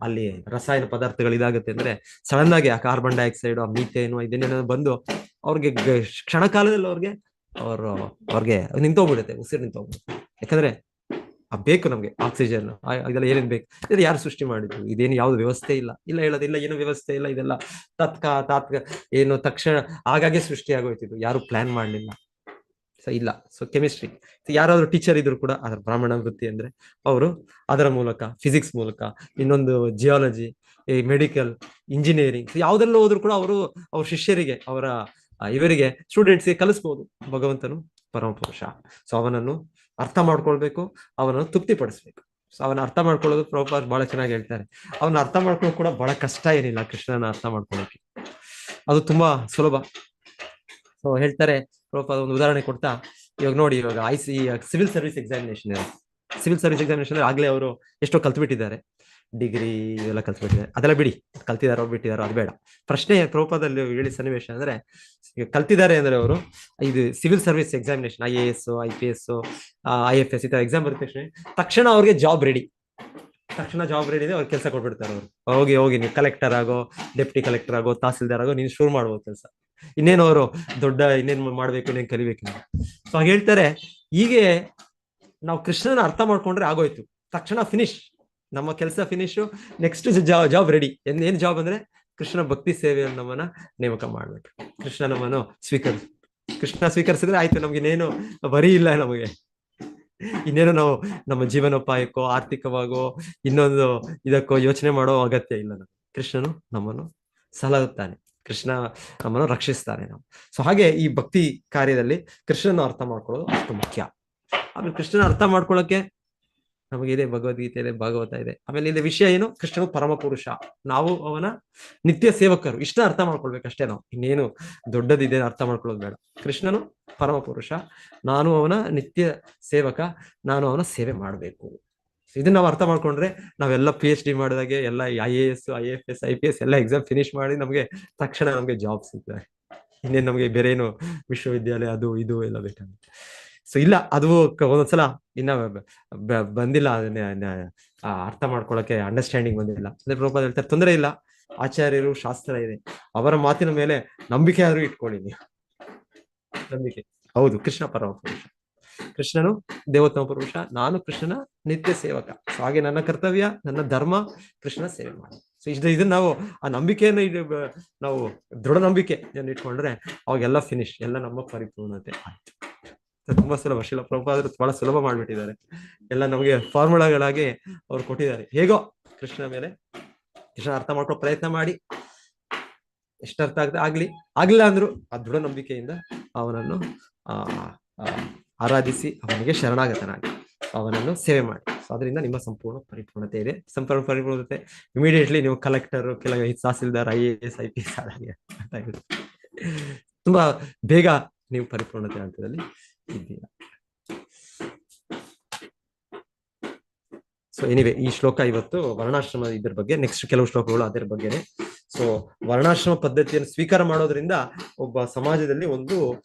ಅಲ್ಲಿ ರಸಾಯನ ಪದಾರ್ಥಗಳು ಇದಾಗುತ್ತೆ ಅಂದ್ರೆ ಸಡನ್ ಆಗಿ ಆ ಕಾರ್ಬನ್ ಡೈಆಕ್ಸೈಡ್, ಆ ಮೀಥೇನು, ಇದನ್ನೇನೋ ಬಂದು ಅವ್ರಿಗೆ ಕ್ಷಣ ಕಾಲದಲ್ಲಿ ಅವ್ರಿಗೆ ನಿಂತೋಗ್ಬಿಡುತ್ತೆ, ಉಸಿರು ನಿಂತೋಗ್ಬಿಡುತ್ತೆ. ಯಾಕಂದ್ರೆ ಬೇಕು ನಮ್ಗೆ ಆಕ್ಸಿಜನ್, ಇದೆಲ್ಲ ಏನೇನ್ ಬೇಕು, ಇದು ಯಾರು ಸೃಷ್ಟಿ ಮಾಡಿದ್ರು? ಇದೇನು ಯಾವ್ದು ವ್ಯವಸ್ಥೆ ಇಲ್ಲ, ಹೇಳೋದಿಲ್ಲ, ಏನು ವ್ಯವಸ್ಥೆ ಇಲ್ಲ. ಇದೆಲ್ಲ ಏನು ತಕ್ಷಣ ಆಗಾಗ್ಗೆ ಸೃಷ್ಟಿ ಆಗೋಯ್ತಿದ್ದು, ಯಾರು ಪ್ಲಾನ್ ಮಾಡ್ಲಿಲ್ಲ. ಸೊ ಇಲ್ಲ. ಸೊ ಕೆಮಿಸ್ಟ್ರಿ ಯಾರಾದ್ರೂ ಟೀಚರ್ ಇದ್ರು ಕೂಡ ಅದರ ಬ್ರಾಹ್ಮಣ ವೃತ್ತಿ ಅಂದ್ರೆ ಅವರು ಅದರ ಮೂಲಕ, ಫಿಸಿಕ್ಸ್ ಮೂಲಕ, ಇನ್ನೊಂದು ಜಿಯಾಲಜಿ, ಮೆಡಿಕಲ್, ಇಂಜಿನಿಯರಿಂಗ್, ಯಾವ್ದೆಲ್ಲ ಹೋದ್ರು ಕೂಡ ಅವ್ರ ಶಿಷ್ಯರಿಗೆ, ಇವರಿಗೆ ಸ್ಟೂಡೆಂಟ್ಸ್ಗೆ ಕಲಿಸ್ಬೋದು. ಭಗವಂತನು ಪರಮಪುರುಷ. ಸೊ ಅವನನ್ನು ಅರ್ಥ ಮಾಡ್ಕೊಳ್ಬೇಕು, ಅವನನ್ನು ತೃಪ್ತಿಪಡಿಸ್ಬೇಕು. ಸೊ ಅವನ ಅರ್ಥ ಮಾಡ್ಕೊಳ್ಳೋದು ಪ್ರಭುಪಾದ ಬಹಳ ಚೆನ್ನಾಗಿ ಹೇಳ್ತಾರೆ. ಅವನ ಅರ್ಥ ಮಾಡ್ಕೊಳ್ಳೋದು ಕೂಡ ಬಹಳ ಕಷ್ಟ ಏನಿಲ್ಲ. ಕೃಷ್ಣನ ಅರ್ಥ ಮಾಡ್ಕೊಳ್ಳೋಕೆ ಅದು ತುಂಬಾ ಸುಲಭ. ಸೊ ಹೇಳ್ತಾರೆ ಪ್ರಭುಪಾದ ಒಂದು ಉದಾಹರಣೆ ಕೊಡ್ತಾ, ಇವಾಗ ನೋಡಿ, ಇವಾಗ ಸಿವಿಲ್ ಸರ್ವಿಸ್ ಎಕ್ಸಾಮಿನೇಷನ್ ಆಗ್ಲೇ ಅವರು ಎಷ್ಟೋ ಕಲ್ತ್ಬಿಟ್ಟಿದ್ದಾರೆ, ಡಿಗ್ರಿ ಎಲ್ಲ ಕಲ್ತ್ಬಿಟ್ಟಿದ್ದಾರೆ. ಅದೆಲ್ಲ ಬಿಡಿ, ಕಲ್ತಿದಾರೋ ಬಿಟ್ಟಿದಾರೋ ಅದು ಬೇಡ. ಪ್ರಶ್ನೆ ಪ್ರಭುಪಾದಲ್ಲಿ ಹೇಳಿ ಸನ್ನಿವೇಶ ಅಂದ್ರೆ, ಈಗ ಕಲ್ತಿದ್ದಾರೆ ಅಂದ್ರೆ ಅವರು ಇದು civil service examination, IAS, IPS, IFS ಈ ತರ ಎಕ್ಸಾಮ್ ಬರುತ್ತೆ ತಕ್ಷಣ ಅವ್ರಿಗೆ ಜಾಬ್ ರೆಡಿ. ಇದೆ, ಅವ್ರಿಗೆ ಕೆಲಸ ಕೊಟ್ಬಿಡ್ತಾರೆ. ಅವ್ರು ಹೋಗಿ ನೀವು ಕಲೆಕ್ಟರ್ ಆಗೋ, ಡೆಪ್ಟಿ ಕಲೆಕ್ಟರ್ ಆಗೋ, ತಹಸೀಲ್ದಾರ್ ಆಗೋ, ನೀನು ಶುರು ಮಾಡ್ಬೋದು ಕೆಲಸ. ಇನ್ನೇನು ಅವರು ಇನ್ನೇನ್ ಮಾಡ್ಬೇಕು, ಇನ್ನೇನ್ ಕಲಿಬೇಕು. ಸೊ ಹಾಗೆ ಹೇಳ್ತಾರೆ, ಹೀಗೆ ನಾವು ಕೃಷ್ಣನ ಅರ್ಥ ಮಾಡ್ಕೊಂಡ್ರೆ ಆಗೋಯ್ತು, ತಕ್ಷಣ ಫಿನಿಶ್, ನಮ್ಮ ಕೆಲಸ ಫಿನಿಶ್. Next job ready. ಏನ್ ಜಾಬ್ ಅಂದ್ರೆ ಕೃಷ್ಣ ಭಕ್ತಿ ಸೇವೆಯನ್ನು ನಮ್ಮನ್ನ ನೇಮಕ ಮಾಡ್ಬೇಕು. ಕೃಷ್ಣ ನಮ್ಮನ್ನು ಕೃಷ್ಣ ಸ್ವೀಕರಿಸಿದ್ರೆ ಆಯ್ತು, ನಮ್ಗೆ ಇನ್ನೇನು ಬರೀ ಇಲ್ಲ. ನಮಗೆ ಇನ್ನೇನು ನಾವು ನಮ್ಮ ಜೀವನೋಪಾಯಕ್ಕೋ, ಆರ್ಥಿಕವಾಗೋ, ಇನ್ನೊಂದು ಇದಕ್ಕೋ ಯೋಚನೆ ಮಾಡೋ ಅಗತ್ಯ ಇಲ್ಲ. ಕೃಷ್ಣನು ನಮ್ಮನ್ನು ಸಲಹುತ್ತಾನೆ, ಕೃಷ್ಣ ನಮ್ಮನ್ನು ರಕ್ಷಿಸ್ತಾನೆ. ನಾವು ಸೊ ಹಾಗೆ ಈ ಭಕ್ತಿ ಕಾರ್ಯದಲ್ಲಿ ಕೃಷ್ಣನ ಅರ್ಥ ಮಾಡ್ಕೊಳ್ಳೋದು ಅಷ್ಟು ಮುಖ್ಯ. ಆಮೇಲೆ ಕೃಷ್ಣನ ಅರ್ಥ ಮಾಡ್ಕೊಳ್ಳೋಕೆ ನಮಗಿದೆ ಭಗವದ್ಗೀತೆ ಇದೆ, ಭಾಗವತ ಇದೆ. ಆಮೇಲೆ ಇಲ್ಲಿ ವಿಷಯ ಏನು? ಕೃಷ್ಣನು ಪರಮ ಪುರುಷ, ನಾವು ಅವನ ನಿತ್ಯ ಸೇವಕರು. ಇಷ್ಟ ಅರ್ಥ ಮಾಡ್ಕೊಳ್ಬೇಕಷ್ಟೇ ನಾವು, ಇನ್ನೇನು ದೊಡ್ಡದಿದೆ ಅರ್ಥ ಮಾಡ್ಕೊಳ್ಳೋದು ಬೇಡ. ಕೃಷ್ಣನು ಪರಮ ಪುರುಷ, ನಾನು ಅವನ ನಿತ್ಯ ಸೇವಕ, ನಾನು ಅವನ ಸೇವೆ ಮಾಡಬೇಕು. ಇದನ್ನ ನಾವು ಅರ್ಥ ಮಾಡ್ಕೊಂಡ್ರೆ ನಾವೆಲ್ಲ PhD ಮಾಡಿದಾಗೆ ಎಲ್ಲ IAS, IFS, IPS ಎಲ್ಲ ಎಕ್ಸಾಮ್ ಫಿನಿಶ್ ಮಾಡಿ ತಕ್ಷಣ ನಮ್ಗೆ ಜಾಬ್ ಸಿಗ್ತದೆ. ಇನ್ನೇನು ನಮ್ಗೆ ಬೇರೆ ಏನು ವಿಶ್ವವಿದ್ಯಾಲಯ ಅದು ಇದು ಎಲ್ಲ ಬೇಕಾಗುತ್ತೆ. ಸೊ ಇಲ್ಲ, ಅದು ಒಂದೊಂದ್ಸಲ ಇನ್ನ ಬಂದಿಲ್ಲ, ಅದನ್ನ ಅರ್ಥ ಮಾಡ್ಕೊಳಕ್ಕೆ ಅಂಡರ್ಸ್ಟ್ಯಾಂಡಿಂಗ್ ಬಂದಿಲ್ಲ ಅಂದ್ರೆ ಪ್ರಭುಪಾದ ಹೇಳ್ತಾರೆ, ತೊಂದರೆ ಇಲ್ಲ, ಆಚಾರ್ಯರು, ಶಾಸ್ತ್ರ ಇದೆ, ಅವರ ಮಾತಿನ ಮೇಲೆ ನಂಬಿಕೆ ಆದ್ರೂ ಇಟ್ಕೊಳ್ಳಿ ನೀವು. ನಂಬಿಕೆ. ಹೌದು, ಕೃಷ್ಣ ಪರಮ ಪುರುಷ, ಕೃಷ್ಣನು ದೇವೋತ್ತಮ ಪುರುಷ, ನಾನು ಕೃಷ್ಣನ ನಿತ್ಯ ಸೇವಕ. ಸೊ ಹಾಗೆ ನನ್ನ ಕರ್ತವ್ಯ, ನನ್ನ ಧರ್ಮ ಕೃಷ್ಣ ಸೇವೆ ಮಾಡಿ. ಸೊ ಇದನ್ನ ನಾವು ಆ ನಂಬಿಕೆಯನ್ನು ನಾವು ದೃಢ ನಂಬಿಕೆ ಇಟ್ಕೊಂಡ್ರೆ ಅವಾಗೆಲ್ಲ ಫಿನಿಶ್, ಎಲ್ಲ ನಮ್ಮ ಪರಿಪೂರ್ಣತೆ ಆಯ್ತು. ತುಂಬಾ ಸುಲಭ. ಶಿಲ ಪ್ರಭುಪಾದರು ಬಹಳ ಸುಲಭ ಮಾಡ್ಬಿಟ್ಟಿದ್ದಾರೆ. ಎಲ್ಲ ನಮಗೆ ಫಾರ್ಮುಲಾಗಳಾಗಿ ಅವ್ರು ಕೊಟ್ಟಿದ್ದಾರೆ. ಹೇಗೋ ಕೃಷ್ಣ ಅರ್ಥ ಮಾಡ್ಕೊಳ್ಳೋ ಪ್ರಯತ್ನ ಮಾಡಿ, ಎಷ್ಟು ಅರ್ಥ ಆಗ್ಲಿಲ್ಲ ಅಂದ್ರು ಆ ದೃಢ ನಂಬಿಕೆಯಿಂದ ಅವನನ್ನು ಆರಾಧಿಸಿ, ಅವನಿಗೆ ಶರಣಾಗತನಾಗಿ ಅವನನ್ನು ಸೇವೆ ಮಾಡಿ. ಸೊ ಅದರಿಂದ ನಿಮ್ಮ ಸಂಪೂರ್ಣ ಪರಿಪೂರ್ಣತೆ ಇದೆ. ಸಂಪೂರ್ಣ ಪರಿಪೂರ್ಣತೆ ಇಮಿಡಿಯೇಟ್ಲಿ ನೀವು ಕಲೆಕ್ಟರ್, ಕೆಲವು ತಹಸೀಲ್ದಾರ್, IAS, IPS ಆದಾಗ ತುಂಬಾ ಬೇಗ ನೀವು ಪರಿಪೂರ್ಣತೆ ಹಂತದಲ್ಲಿ ಇದ್ದೀರಾ. ಸೊ ಎನಿವೆ, ಈ ಶ್ಲೋಕ ಇವತ್ತು ವರ್ಣಾಶ್ರಮ ಇದ್ರ ಬಗ್ಗೆ, ನೆಕ್ಸ್ಟ್ ಕೆಲವು ಶ್ಲೋಕಗಳು ಅದರ ಬಗ್ಗೆನೆ. ಸೊ ವರ್ಣಾಶ್ರಮ ಪದ್ಧತಿಯನ್ನು ಸ್ವೀಕಾರ ಮಾಡೋದ್ರಿಂದ ಒಬ್ಬ ಸಮಾಜದಲ್ಲಿ ಒಂದು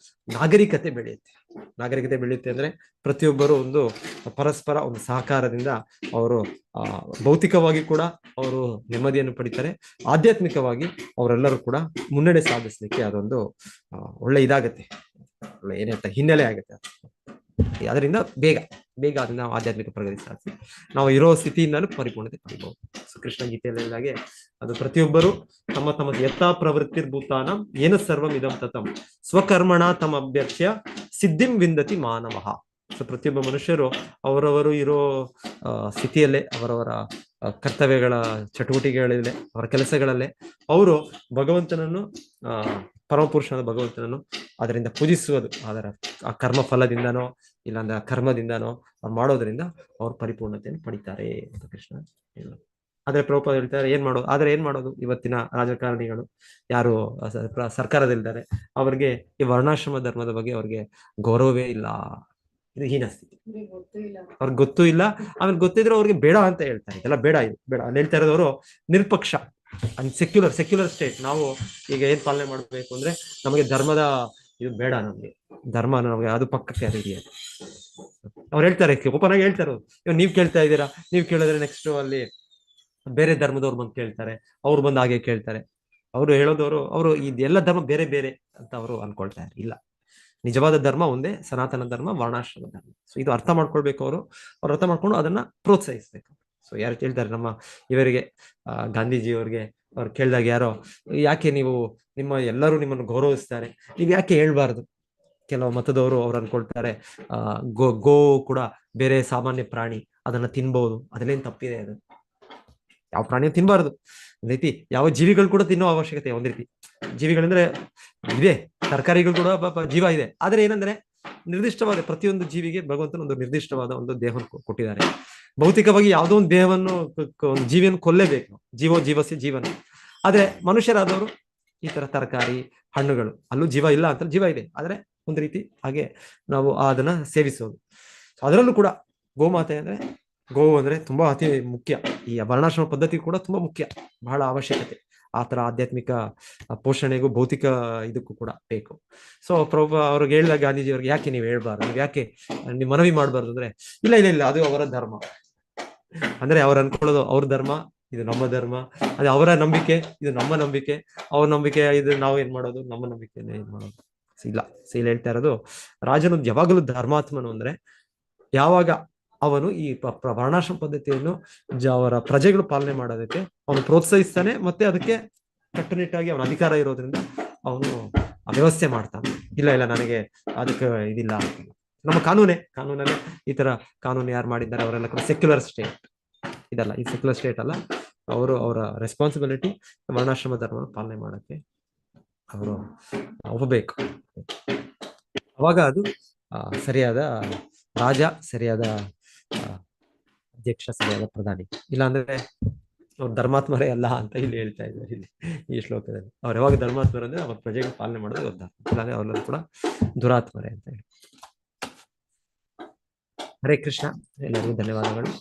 ನಾಗರಿಕತೆ ಬೆಳೆಯುತ್ತೆ ಅಂದ್ರೆ ಪ್ರತಿಯೊಬ್ಬರು ಒಂದು ಪರಸ್ಪರ ಒಂದು ಸಹಕಾರದಿಂದ ಅವರು ಭೌತಿಕವಾಗಿ ಕೂಡ ಅವರು ನೆಮ್ಮದಿಯನ್ನು ಪಡಿತಾರೆ, ಆಧ್ಯಾತ್ಮಿಕವಾಗಿ ಅವರೆಲ್ಲರೂ ಕೂಡ ಮುನ್ನಡೆ ಸಾಧಿಸ್ಲಿಕ್ಕೆ ಅದೊಂದು ಒಳ್ಳೆ ಇದಾಗತ್ತೆ, ಒಳ್ಳೆ ಏನಂತ ಹಿನ್ನೆಲೆ ಆಗತ್ತೆ. ಅದರಿಂದ ಬೇಗ ಬೇಗ ಅದನ್ನ ನಾವು ಆಧ್ಯಾತ್ಮಿಕ ಪ್ರಗತಿ ಸಾಧಿಸಿ ನಾವು ಇರೋ ಸ್ಥಿತಿಯಿಂದಲೂ ಪರಿಪೂರ್ಣತೆ ಪಡಿಬಹುದು. ಸೊ ಕೃಷ್ಣ ಗೀತೆಯಲ್ಲಿ ಹೇಳಿದಾಗೆ ಅದು ಪ್ರತಿಯೊಬ್ಬರು ತಮ್ಮ ತಮ್ಮ ಯಥಾ ಪ್ರವೃತ್ತಿರ್ಭೂತಾನ ಏನ ಸರ್ವಂ ಇದಂ ತತಂ ಸ್ವಕರ್ಮಣ ತಮ್ಮ ಅಭ್ಯರ್ಚ್ಯ ಸಿದ್ಧಿಂ ವಿಂದತಿ ಮಾನವಃ. ಸೊ ಪ್ರತಿಯೊಬ್ಬ ಮನುಷ್ಯರು ಅವರವರು ಇರೋ ಸ್ಥಿತಿಯಲ್ಲೇ ಅವರವರ ಕರ್ತವ್ಯಗಳ ಚಟುವಟಿಕೆಗಳಲ್ಲೇ ಅವರ ಕೆಲಸಗಳಲ್ಲೇ ಅವರು ಭಗವಂತನನ್ನು ಪರಮಪುರುಷನಾದ ಭಗವಂತನನ್ನು ಅದರಿಂದ ಪೂಜಿಸುವುದು, ಅದರ ಆ ಕರ್ಮ ಫಲದಿಂದನೋ ಇಲ್ಲಾಂದ್ರೆ ಆ ಕರ್ಮದಿಂದನೋ ಅವ್ರು ಮಾಡೋದ್ರಿಂದ ಅವ್ರು ಪರಿಪೂರ್ಣತೆಯನ್ನು ಪಡಿತಾರೆ ಅಂತ ಕೃಷ್ಣ ಹೇಳೋದು. ಆದ್ರೆ ಪ್ರಭುಪಾದ ಹೇಳ್ತಾರೆ ಏನ್ ಮಾಡೋದು ಇವತ್ತಿನ ರಾಜಕಾರಣಿಗಳು ಯಾರು ಸರ್ಕಾರದಲ್ಲಿದ್ದಾರೆ ಅವ್ರಿಗೆ ಈ ವರ್ಣಾಶ್ರಮ ಧರ್ಮದ ಬಗ್ಗೆ ಅವ್ರಿಗೆ ಗೌರವವೇ ಇಲ್ಲ. ಇದು ಹೀನ ಸ್ಥಿತಿ, ಅವ್ರಿಗೆ ಗೊತ್ತೂ ಇಲ್ಲ. ಆಮೇಲೆ ಗೊತ್ತಿದ್ರೆ ಅವ್ರಿಗೆ ಬೇಡ ಅಂತ ಹೇಳ್ತಾರೆ. ಇದೆಲ್ಲ ಬೇಡ, ಇದು ಬೇಡ ಅಲ್ಲಿ ಹೇಳ್ತಾ ಇರೋದವರು ನಿರಪಕ್ಷ ಸೆಕ್ಯುಲರ್ ಸ್ಟೇಟ್. ನಾವು ಈಗ ಏನ್ ಪಾಲನೆ ಮಾಡ್ಬೇಕು ಅಂದ್ರೆ ನಮಗೆ ಧರ್ಮದ ಇದು ಬೇಡ, ನಮ್ಗೆ ಧರ್ಮ ನಮಗೆ ಅದು ಪಕ್ಕಕ್ಕೆ ಅದು ಇದೆಯಾ. ಅವ್ರು ಹೇಳ್ತಾರೆ, ಓಪನ್ ಆಗಿ ಹೇಳ್ತಾರೆ, ಇವಾಗ ನೀವ್ ಕೇಳ್ತಾ ಇದ್ದೀರಾ, ನೀವ್ ಕೇಳಿದ್ರೆ ನೆಕ್ಸ್ಟ್ ಅಲ್ಲಿ ಬೇರೆ ಧರ್ಮದವ್ರು ಬಂದು ಕೇಳ್ತಾರೆ, ಅವ್ರು ಬಂದು ಹಾಗೆ ಕೇಳ್ತಾರೆ. ಅವರು ಹೇಳೋದವರು ಅವರು ಇದೆಲ್ಲ ಧರ್ಮ ಬೇರೆ ಬೇರೆ ಅಂತ ಅವರು ಅನ್ಕೊಳ್ತಾರೆ. ಇಲ್ಲ, ನಿಜವಾದ ಧರ್ಮ ಒಂದೇ, ಸನಾತನ ಧರ್ಮ, ವರ್ಣಾಶ್ರಮ ಧರ್ಮ. ಸೊ ಇದು ಅರ್ಥ ಮಾಡ್ಕೊಳ್ಬೇಕು. ಅವ್ರು ಅರ್ಥ ಮಾಡ್ಕೊಂಡು ಅದನ್ನ ಪ್ರೋತ್ಸಾಹಿಸ್ಬೇಕು. ಸೊ ಯಾರು ಕೇಳ್ತಾರೆ ನಮ್ಮ ಇವರಿಗೆ ಗಾಂಧೀಜಿಯವ್ರಿಗೆ ಅವ್ರು ಕೇಳಿದಾಗ ಯಾರೋ, ಯಾಕೆ ನೀವು ಎಲ್ಲರೂ ನಿಮ್ಮನ್ನು ಗೌರವಿಸ್ತಾರೆ, ನೀವು ಯಾಕೆ ಹೇಳ್ಬಾರ್ದು? ಕೆಲವು ಮತದವರು ಅವ್ರು ಅನ್ಕೊಳ್ತಾರೆ ಗೋ ಕೂಡ ಬೇರೆ ಸಾಮಾನ್ಯ ಪ್ರಾಣಿ, ಅದನ್ನ ತಿನ್ಬಹುದು, ಅದ್ರಲ್ಲೇನ್ ತಪ್ಪಿದೆ? ಅದು ಯಾವ ಪ್ರಾಣಿಯನ್ನು ತಿನ್ಬಾರ್ದು. ಒಂದ್ ರೀತಿ ಯಾವ ಜೀವಿಗಳು ಕೂಡ ತಿನ್ನೋ ಅವಶ್ಯಕತೆ, ಒಂದ್ ರೀತಿ ಜೀವಿಗಳಂದ್ರೆ ಇದೆ, ತರಕಾರಿಗಳು ಕೂಡ ಜೀವ ಇದೆ. ಆದ್ರೆ ಏನಂದ್ರೆ ನಿರ್ದಿಷ್ಟವಾದ ಪ್ರತಿಯೊಂದು ಜೀವಿಗೆ ಭಗವಂತನ ಒಂದು ನಿರ್ದಿಷ್ಟವಾದ ಒಂದು ದೇಹವನ್ನು ಕೊಟ್ಟಿದ್ದಾರೆ. ಭೌತಿಕವಾಗಿ ಯಾವುದೋ ಒಂದು ದೇಹವನ್ನು ಒಂದು ಜೀವಿಯನ್ನು ಕೊಲ್ಲೇಬೇಕು, ಜೀವಸ್ಯ ಜೀವನ. ಆದ್ರೆ ಮನುಷ್ಯರಾದವರು ಈ ತರ ತರಕಾರಿ ಹಣ್ಣುಗಳು, ಅಲ್ಲೂ ಜೀವ ಇಲ್ಲ ಅಂತ, ಜೀವ ಇದೆ, ಆದ್ರೆ ಒಂದು ರೀತಿ ಹಾಗೆ ನಾವು ಅದನ್ನ ಸೇವಿಸೋದು. ಅದರಲ್ಲೂ ಕೂಡ ಗೋಮಾತೆ ಅಂದ್ರೆ ಗೋವು ಅಂದ್ರೆ ತುಂಬಾ ಅತಿ ಮುಖ್ಯ. ಈ ವರ್ಣಾಶ್ರಮ ಪದ್ಧತಿ ಕೂಡ ತುಂಬಾ ಮುಖ್ಯ, ಬಹಳ ಅವಶ್ಯಕತೆ. ಆ ತರ ಆಧ್ಯಾತ್ಮಿಕ ಪೋಷಣೆಗೂ ಭೌತಿಕ ಇದಕ್ಕೂ ಕೂಡ ಬೇಕು. ಸೊ ಅವ್ರಿಗೆ ಹೇಳಿದಾಗ ಗಾಂಧೀಜಿ ಅವ್ರಿಗೆ, ಯಾಕೆ ನೀವು ಹೇಳ್ಬಾರ್ದು, ನೀವು ಯಾಕೆ ನೀವು ಮನವಿ ಮಾಡ್ಬಾರ್ದು ಅಂದ್ರೆ, ಇಲ್ಲ ಅದು ಅವರ ಧರ್ಮ. ಅಂದ್ರೆ ಅವ್ರು ಅನ್ಕೊಳ್ಳೋದು ಅವ್ರ ಧರ್ಮ, ಇದು ನಮ್ಮ ಧರ್ಮ, ಅದು ಅವರ ನಂಬಿಕೆ, ಇದು ನಮ್ಮ ನಂಬಿಕೆ, ಅವ್ರ ನಂಬಿಕೆ ಇದು ನಾವು ಏನ್ ಮಾಡೋದು, ನಮ್ಮ ನಂಬಿಕೆನೇ ಏನ್ ಮಾಡೋದು. ಇಲ್ಲ ಹೇಳ್ತಾ ಇರೋದು, ರಾಜನು ಯಾವಾಗಲೂ ಧರ್ಮಾತ್ಮನು ಅಂದ್ರೆ ಯಾವಾಗ ಅವನು ಈ ವರ್ಣಾಶ್ರಮ ಪದ್ಧತಿಯನ್ನು ಅವರ ಪ್ರಜೆಗಳು ಪಾಲನೆ ಮಾಡೋದಕ್ಕೆ ಅವನು ಪ್ರೋತ್ಸಾಹಿಸ್ತಾನೆ, ಮತ್ತೆ ಅದಕ್ಕೆ ಕಟ್ಟುನಿಟ್ಟಾಗಿ ಅವನ ಅಧಿಕಾರ ಇರೋದ್ರಿಂದ ಅವನು ವ್ಯವಸ್ಥೆ ಮಾಡ್ತಾನೆ. ಇಲ್ಲ ನನಗೆ ಅದಕ್ಕೆ ಇದಿಲ್ಲ. ನಮ್ಮ ಕಾನೂನಲ್ಲಿ ಈ ತರ ಕಾನೂನು ಯಾರು ಮಾಡಿದ್ದಾರೆ ಅವರೆಲ್ಲ ಕೂಡ ಸೆಕ್ಯುಲರ್ ಸ್ಟೇಟ್ ಇದಲ್ಲ, ಈ ಸೆಕ್ಯುಲರ್ ಸ್ಟೇಟ್ ಅಲ್ಲ. ಅವರ ರೆಸ್ಪಾನ್ಸಿಬಿಲಿಟಿ ವರ್ಣಾಶ್ರಮ ಧರ್ಮ ಪಾಲನೆ ಮಾಡಕ್ಕೆ ಅವರು ಒಪ್ಪಬೇಕು. ಅವಾಗ ಅದು ಸರಿಯಾದ ರಾಜ, ಸರಿಯಾದ ಅಧ್ಯಕ್ಷ, ಸರಿಯಾದ ಪ್ರಧಾನಿ. ಇಲ್ಲಾಂದ್ರೆ ಅವ್ರು ಧರ್ಮಾತ್ಮರೇ ಅಲ್ಲ ಅಂತ ಇಲ್ಲಿ ಹೇಳ್ತಾ ಇದ್ದಾರೆ ಇಲ್ಲಿ ಈ ಶ್ಲೋಕದಲ್ಲಿ. ಅವ್ರು ಯಾವಾಗ ಧರ್ಮಾತ್ಮರು ಅಂದ್ರೆ ಅವ್ರ ಪ್ರಜೆಗಳು ಪಾಲನೆ ಮಾಡೋದು ಗೊತ್ತ, ಇಲ್ಲಾಂದ್ರೆ ಅವ್ರೆಲ್ಲರೂ ಕೂಡ ದುರಾತ್ಮರೇ ಅಂತ ಹೇಳಿ. ಹರೇ ಕೃಷ್ಣ, ಎಲ್ಲರಿಗೂ ಧನ್ಯವಾದಗಳು.